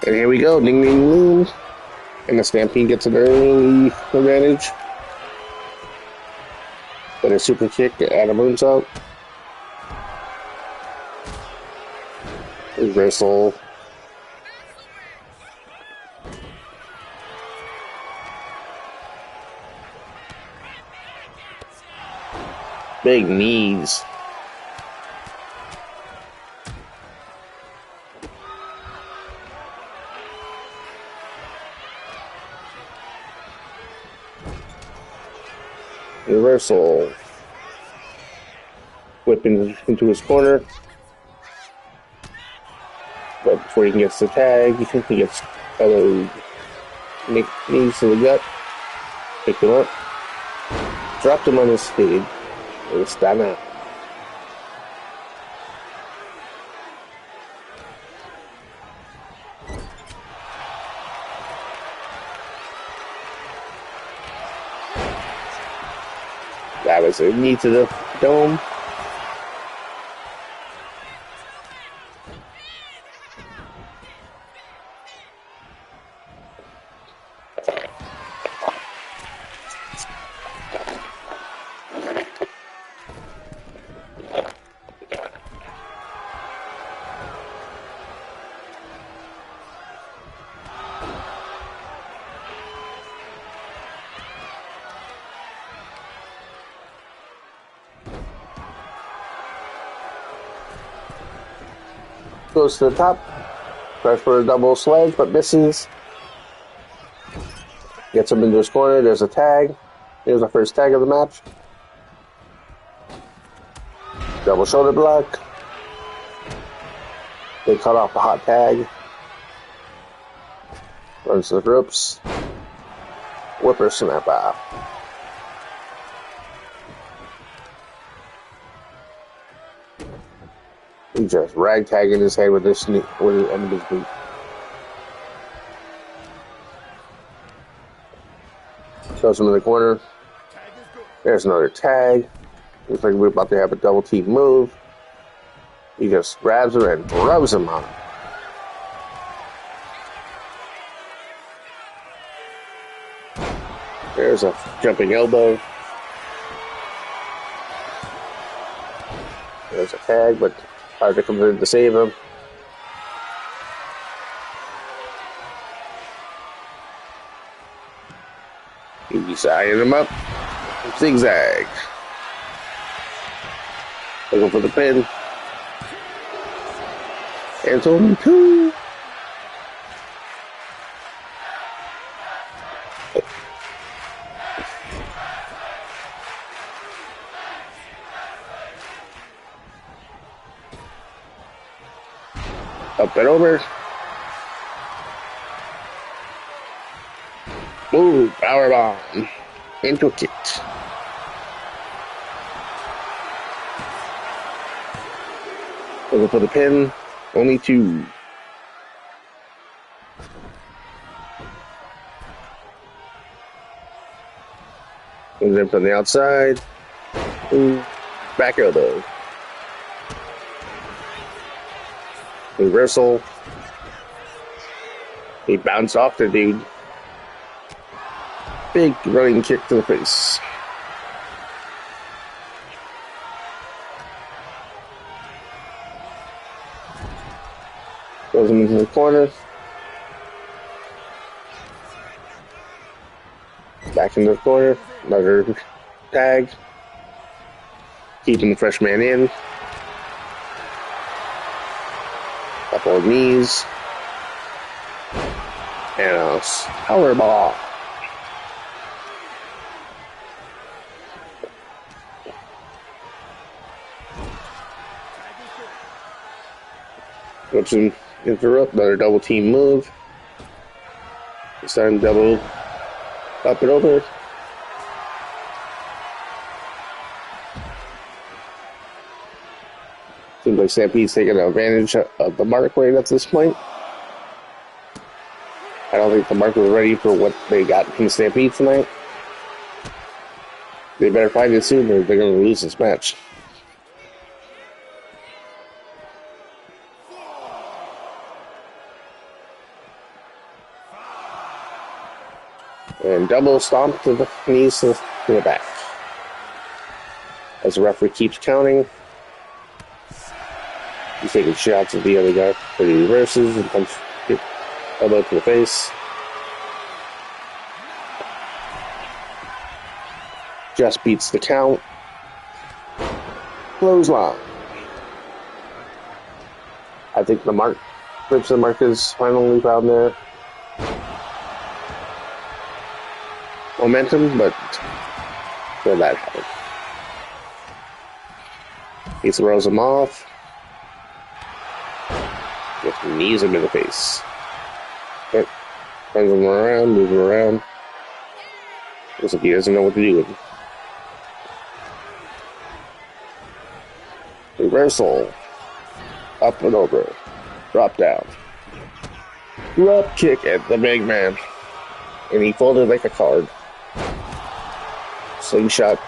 And here we go, ding ding ding. And the Stampede gets an early advantage. But a super kick to Adam moonsault. Reversal. Big knees. Reversal. Whipping into his corner. But before he gets the tag, he gets elbowed. Make knees to the gut. Pick him up. Dropped him on his head. And stand out. That was a knee to the dome. Goes to the top. Tries for a double sledge, but misses. Gets him into his corner. There's a tag. Here's our first tag of the match. Double shoulder block. They cut off the hot tag. Runs to the ropes. Whippersnapper. He just ragtagging his head with his knee, with the end of his boot. Throws him in the corner. There's another tag. Looks like we're about to have a double team move. He just grabs him and rubs him on him. There's a jumping elbow. There's a tag, but hard to come in to save him. He's eyeing him up. Zigzag. Looking for the pin. And it's only two. Up and over. Move, powerbomb. Into a kick. Looking for the pin. Only two. Comes in from the outside. Ooh. Back elbow. Reversal. He bounced off the dude. Big running kick to the face. Throws him into the corner. Back into the corner. Another tag. Keeping the fresh man in. Couple of knees. And a power ball. Whips him interrupt, another double team move. This time double up and over. Seems like Stampede's taking advantage of the mark rate at this point. I don't think the mark was ready for what they got from Stampede tonight. They better find it soon or they're going to lose this match. And double stomp to the knees to the back. As the referee keeps counting, he's taking shots at the other guy, but he reverses and punches elbow to the face. Just beats the count. Clothesline. I think the mark, grips the mark is finally found there. Momentum, but where that happened. He throws him off. Just knees him in the face. Turns him around, moves him around. Looks like he doesn't know what to do with him. Reversal. Up and over. Drop down. Drop kick at the big man. And he folded like a card. Slingshot.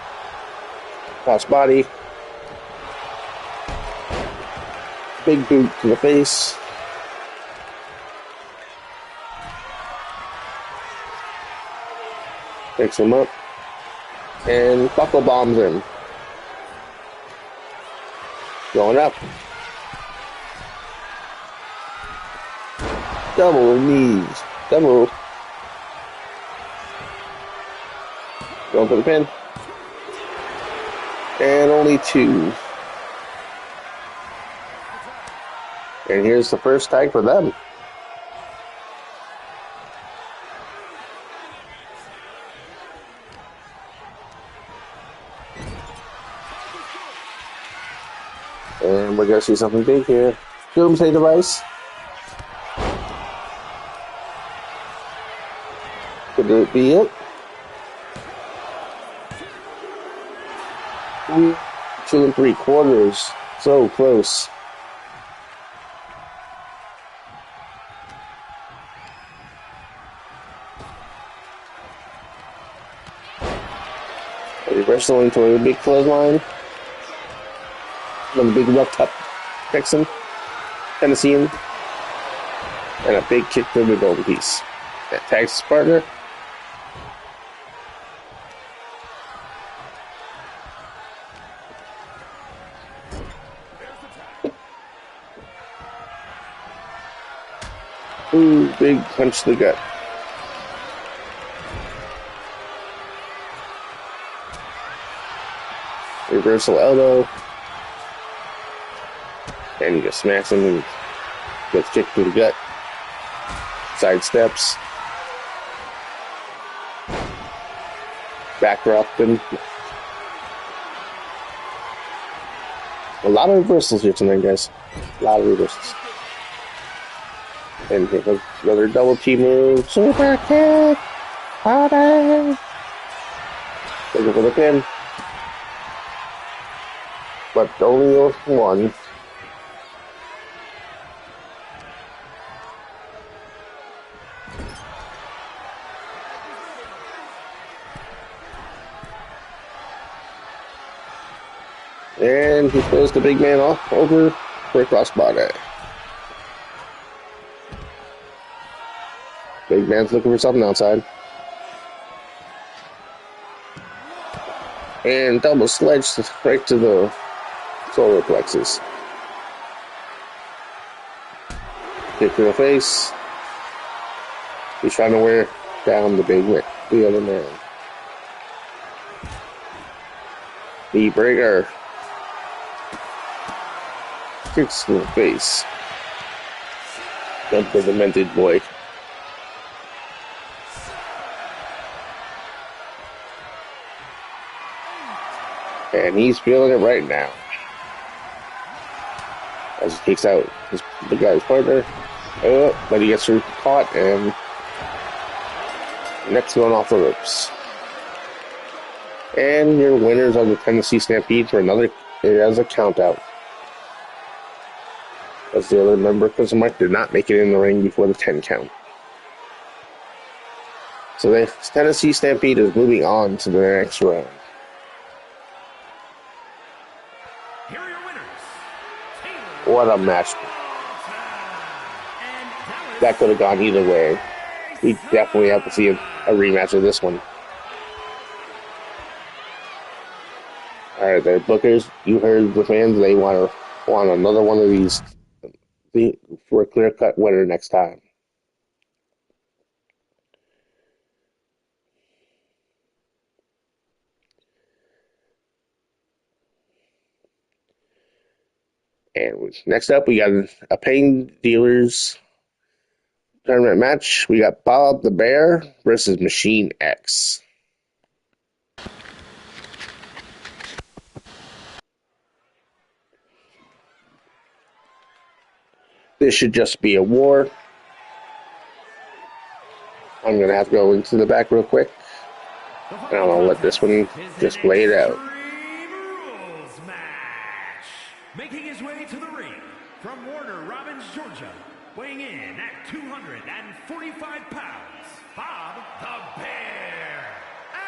Cross body. Big boot to the face. Picks him up. And buckle bombs him. Going up. Double knees. Double. Going for the pin. And only 2. And here's the first tag for them. And we're going to see something big here. Doomsday device. Could it be it? 2 3/4. So close. Reversal into a big clothesline. Then a big rough top Texan, Tennessean, and a big kick to the golden piece. That tags his partner. Ooh, big punch to the gut. Reversal elbow. And he just smacks him and gets kicked to the gut. Side steps. Back drop him. A lot of reversals here tonight, guys. A lot of reversals. And here goes another double team move. Super kick! Harder! Looking for the pin. But only 1. And he throws the big man off over for a crossbody. Big man's looking for something outside. And double sledge right to the solar plexus. Kick to the face. He's trying to wear down the other man. Knee breaker. Kicks to the face. Jump for the demented boy. And he's feeling it right now. As he takes out the guy's partner. But he gets caught and next going off the ropes. And your winners of the Tennessee Stampede for another, it has a count out. As the other member, because Mike did not make it in the ring before the 10 count. So the Tennessee Stampede is moving on to the next round. Here are your winners. What a match. That could have gone either way. We definitely have to see a rematch of this one. Alright, there, bookers. You heard the fans. They want another one of these for a clear-cut winner next time. And next up, we got a Pain Dealers tournament match. We got Bob the Bear versus Machine X. This should just be a war. I'm gonna have to go into the back real quick, The and I'm following gonna let this contest one is an just play it out. Extreme Rules match. Making his way to the ring from Warner Robins, Georgia, weighing in at 245 pounds, Bob the Bear Adams.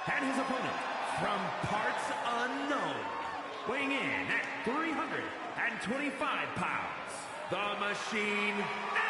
And his opponent, from parts unknown, weighing in at 325 pounds, the Machine X!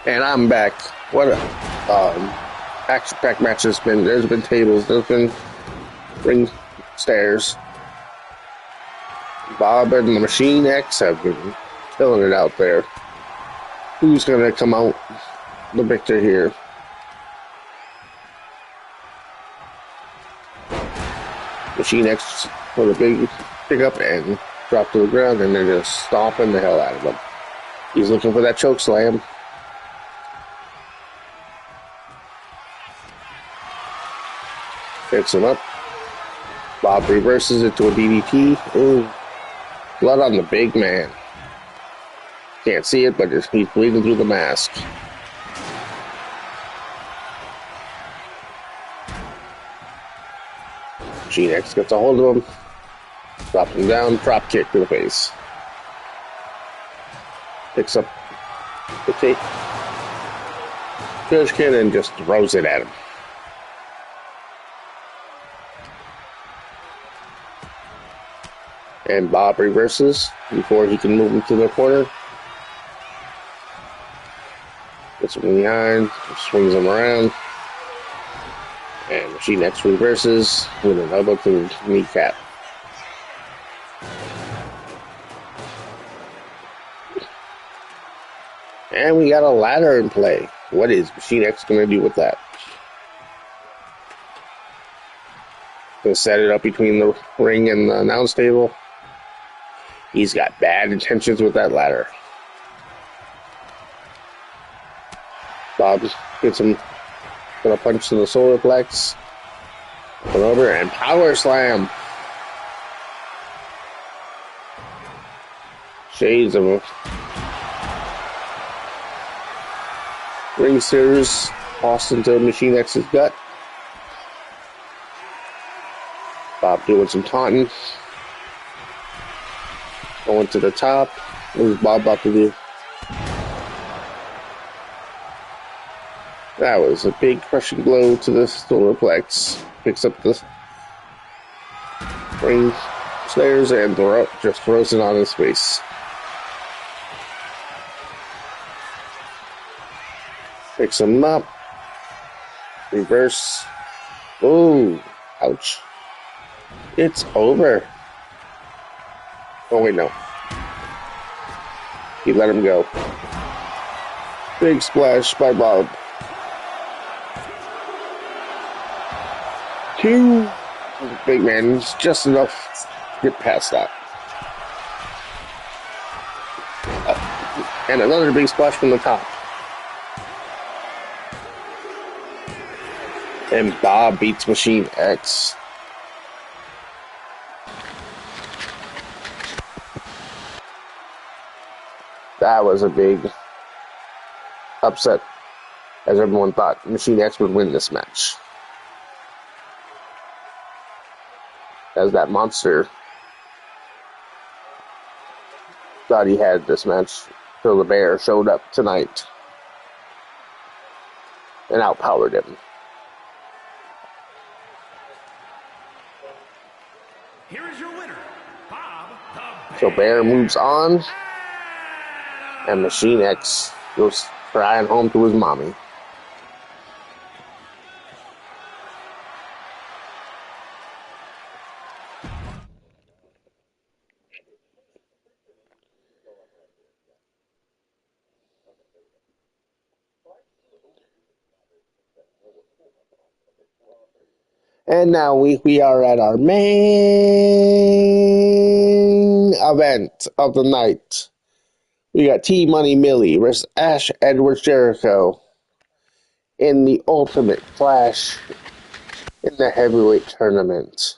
And I'm back. What a action-packed match has been. There's been tables, there's been ring stairs. Bob and the Machine X have been killing it out there. Who's gonna come out the victor here? Machine X with a big pickup and drop to the ground, and they're just stomping the hell out of him. He's looking for that choke slam. Picks him up. Bob reverses it to a DDT. Ooh. Blood on the big man. Can't see it, but he's bleeding through the mask. Machine X gets a hold of him. Drops him down. Drop kick to the face. Picks up the tape. Fish kid and just throws it at him. And Bob reverses before he can move him to the corner. Gets him behind, swings him around. And Machine X reverses with an elbow to the kneecap. And we got a ladder in play. What is Machine X going to do with that? Going to set it up between the ring and the announce table. He's got bad intentions with that ladder. Bob gets him, gonna punch to the solar plex. Come over and power slam. Shades of a ring stairs tossed into Machine X's gut. Bob doing some taunting. Going to the top. What is Bob about to do? That was a big crushing blow to the solar plex. Picks up the ring stairs and just throws it on his face. Picks him up. Reverse. Ooh. Ouch. It's over. Oh, wait, no. He let him go. Big splash by Bob. 2. Big man, just enough to get past that. And another big splash from the top. And Bob beats Machine X. That was a big upset, as everyone thought Machine X would win this match. As that monster thought he had this match till the bear showed up tonight and outpowered him. Here is your winner, Bob the Bear. So Bear moves on, and Machine X goes crying home to his mommy. And now we are at our main event of the night. We got T Money Millie versus Ash Edwards Jericho in the ultimate clash in the heavyweight tournament.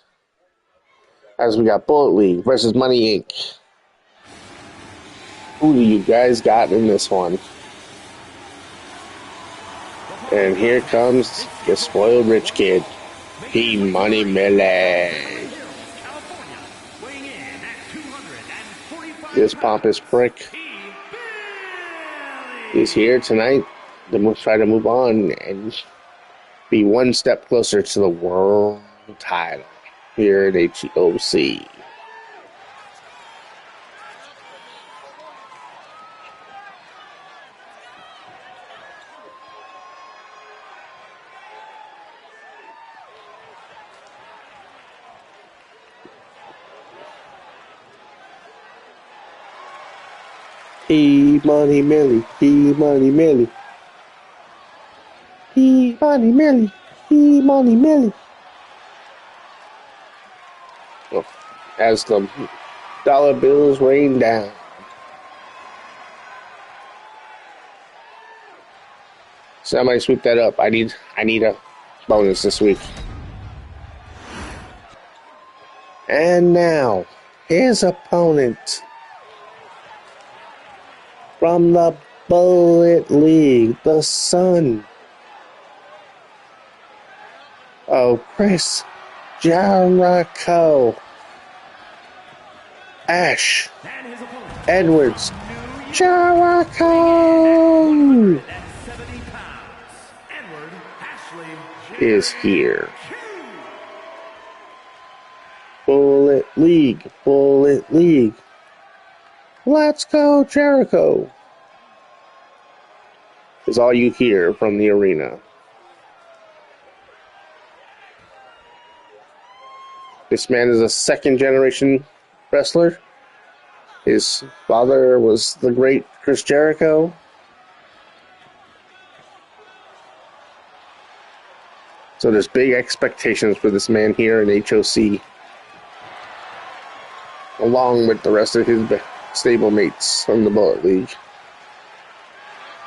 As we got Bullet League versus Money Inc. Who do you guys got in this one? And here comes the spoiled rich kid, T Money Millie. This pompous prick is here tonight to try to move on and be one step closer to the world title here at H.O.C. Money Millie, Money Millie, Money Millie, Money Millie. Oh, as the dollar bills rain down. Somebody sweep that up. I need a bonus this week. And now, his opponent from the Bullet League, the son of Chris Jericho, Ash Edwards Jericho is here. Bullet League, Bullet League. Let's go, Jericho, is all you hear from the arena. This man is a second-generation wrestler. His father was the great Chris Jericho. So there's big expectations for this man here in H.O.C. along with the rest of his stablemates from the Bullet League.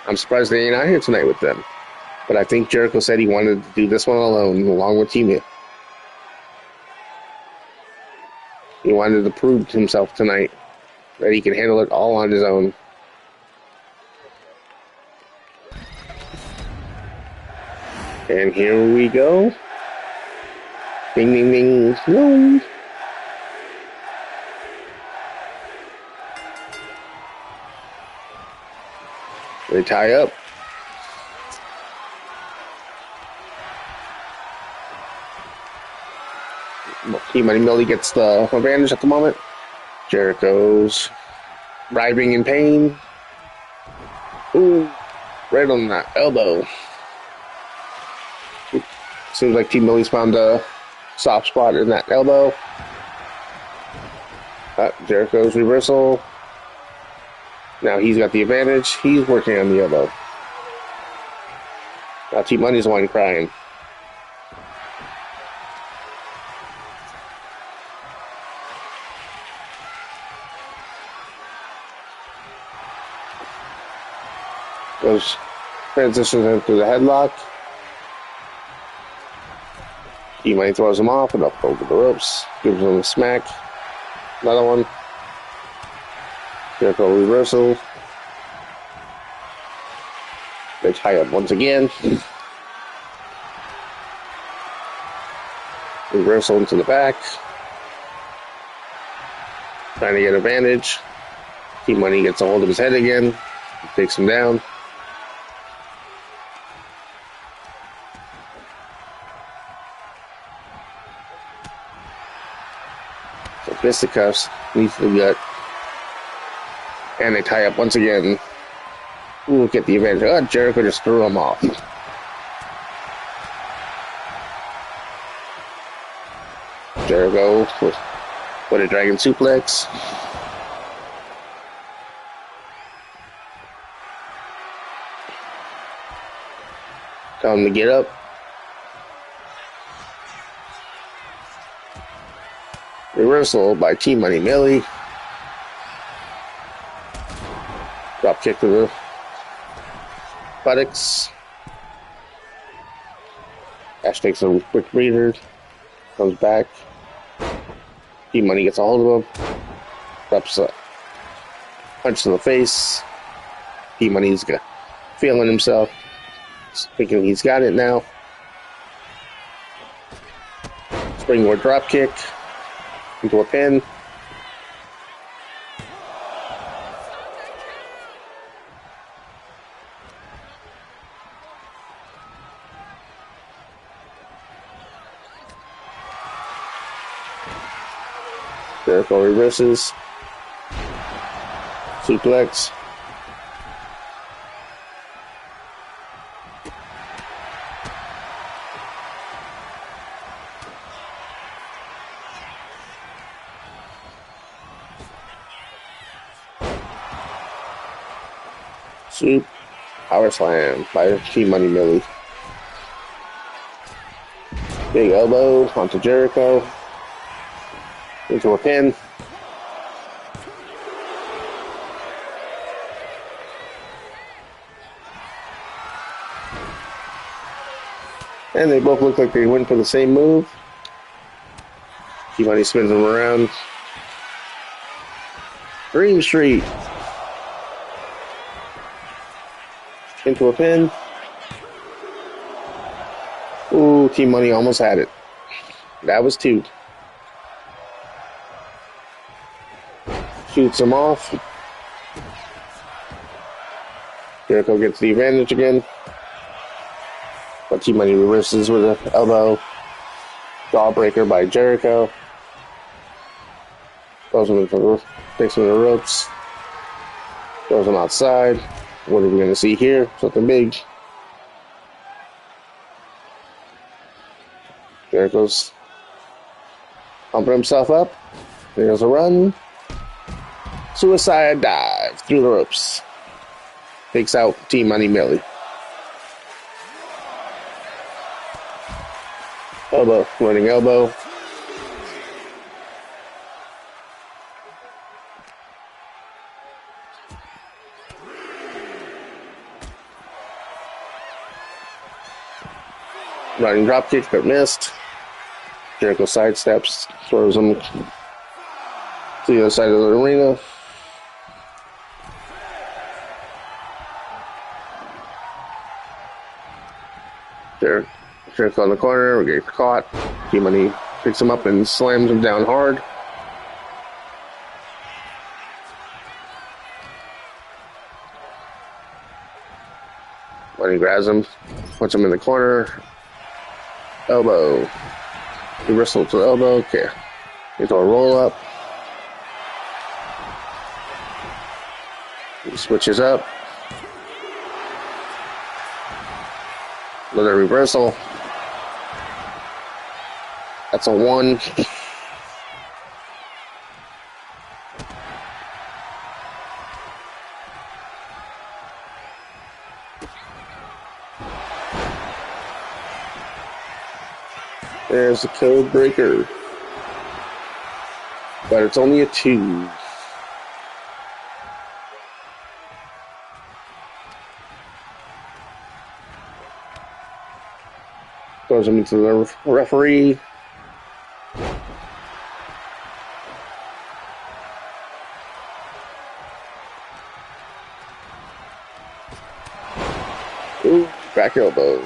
I'm surprised they ain't out here tonight with them. But I think Jericho said he wanted to do this one alone, along with Team Hill. He wanted to prove to himself tonight that he can handle it all on his own. And here we go. Ding, ding, ding. No. They tie up. Team Money Millie gets the advantage at the moment. Jericho's writhing in pain. Ooh, right on that elbow. Seems like Team Millie's found a soft spot in that elbow. Jericho's reversal. Now he's got the advantage. He's working on the elbow. Now Team Money's the one crying. Goes transitions into the headlock. Team Money throws him off and up over the ropes. Gives him a smack. Another one. Jericho reversal. They tie up once again. Reversal into the back. Trying to get advantage. Team Money gets a hold of his head again. Takes him down. So fisticuffs, knees to the gut. And they tie up once again. Ooh, get the advantage. Oh, Jericho just threw him off. Jericho with a dragon suplex. Tell him to get up. Reversal by Team Money Millie. Drop kick to the buttocks. Ash takes a quick breather. Comes back. Team Money gets a hold of him. Drops a punch to the face. Team Money's feeling himself. Thinking he's got it now. Springboard drop kick into a pin. Jericho reverses. Suplex. Swoop. Power slam by Team Money Millie. Big elbow onto Jericho. Into a pin. And they both look like they went for the same move. Team Money spins them around. Dream Street. Into a pin. Ooh, Team Money almost had it. That was 2. Shoots him off. Jericho gets the advantage again. But Team Money reverses with an elbow. Jawbreaker by Jericho. Throws him takes him to the ropes. Throws him outside. What are we going to see here? Something big. Jericho's pumping himself up. There's a run. Suicide dive through the ropes. Takes out Team Money Millie. Elbow, running elbow. Running dropkick, but missed. Jericho sidesteps, throws him to the other side of the arena. Jericho in the corner, gets caught. Team Money picks him up and slams him down hard. Money grabs him, puts him in the corner. Elbow. Reversal to the elbow. Okay. Into a roll up. He switches up. Another reversal. That's a 1. There's the code breaker. But it's only a 2. Throws him into the referee. Ooh, back elbow.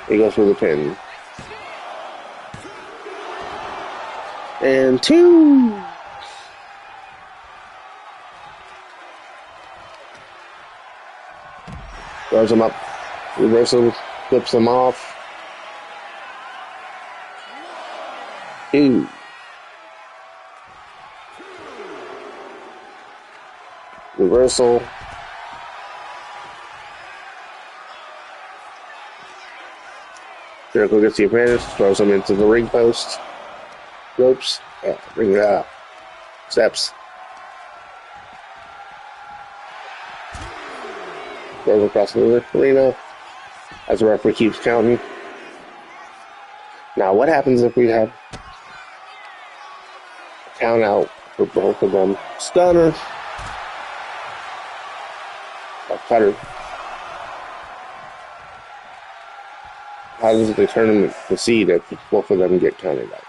He goes for the pin. And 2. Throws him up. Reversal. Flips him off. 2. Reversal. Jericho gets the advantage, throws him into the ring post. Ropes. Ring steps. Goes across the arena as the referee keeps counting. Now, what happens if we have a count out for both of them? Stunner. A cutter. How does the tournament proceed if both of them get counted out?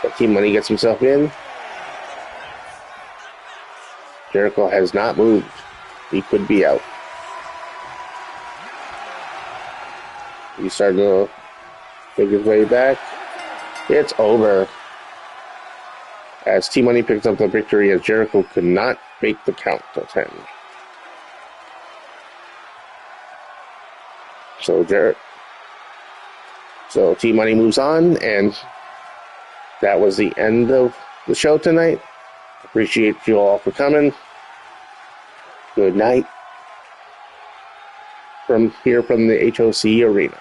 But Team Money gets himself in. Jericho has not moved. He could be out. He's starting to make his way back. It's over. As Team Money picks up the victory, as Jericho could not make the count to 10. So Team Money moves on, and that was the end of the show tonight. Appreciate you all for coming. Good night from here from the H.O.C. Arena.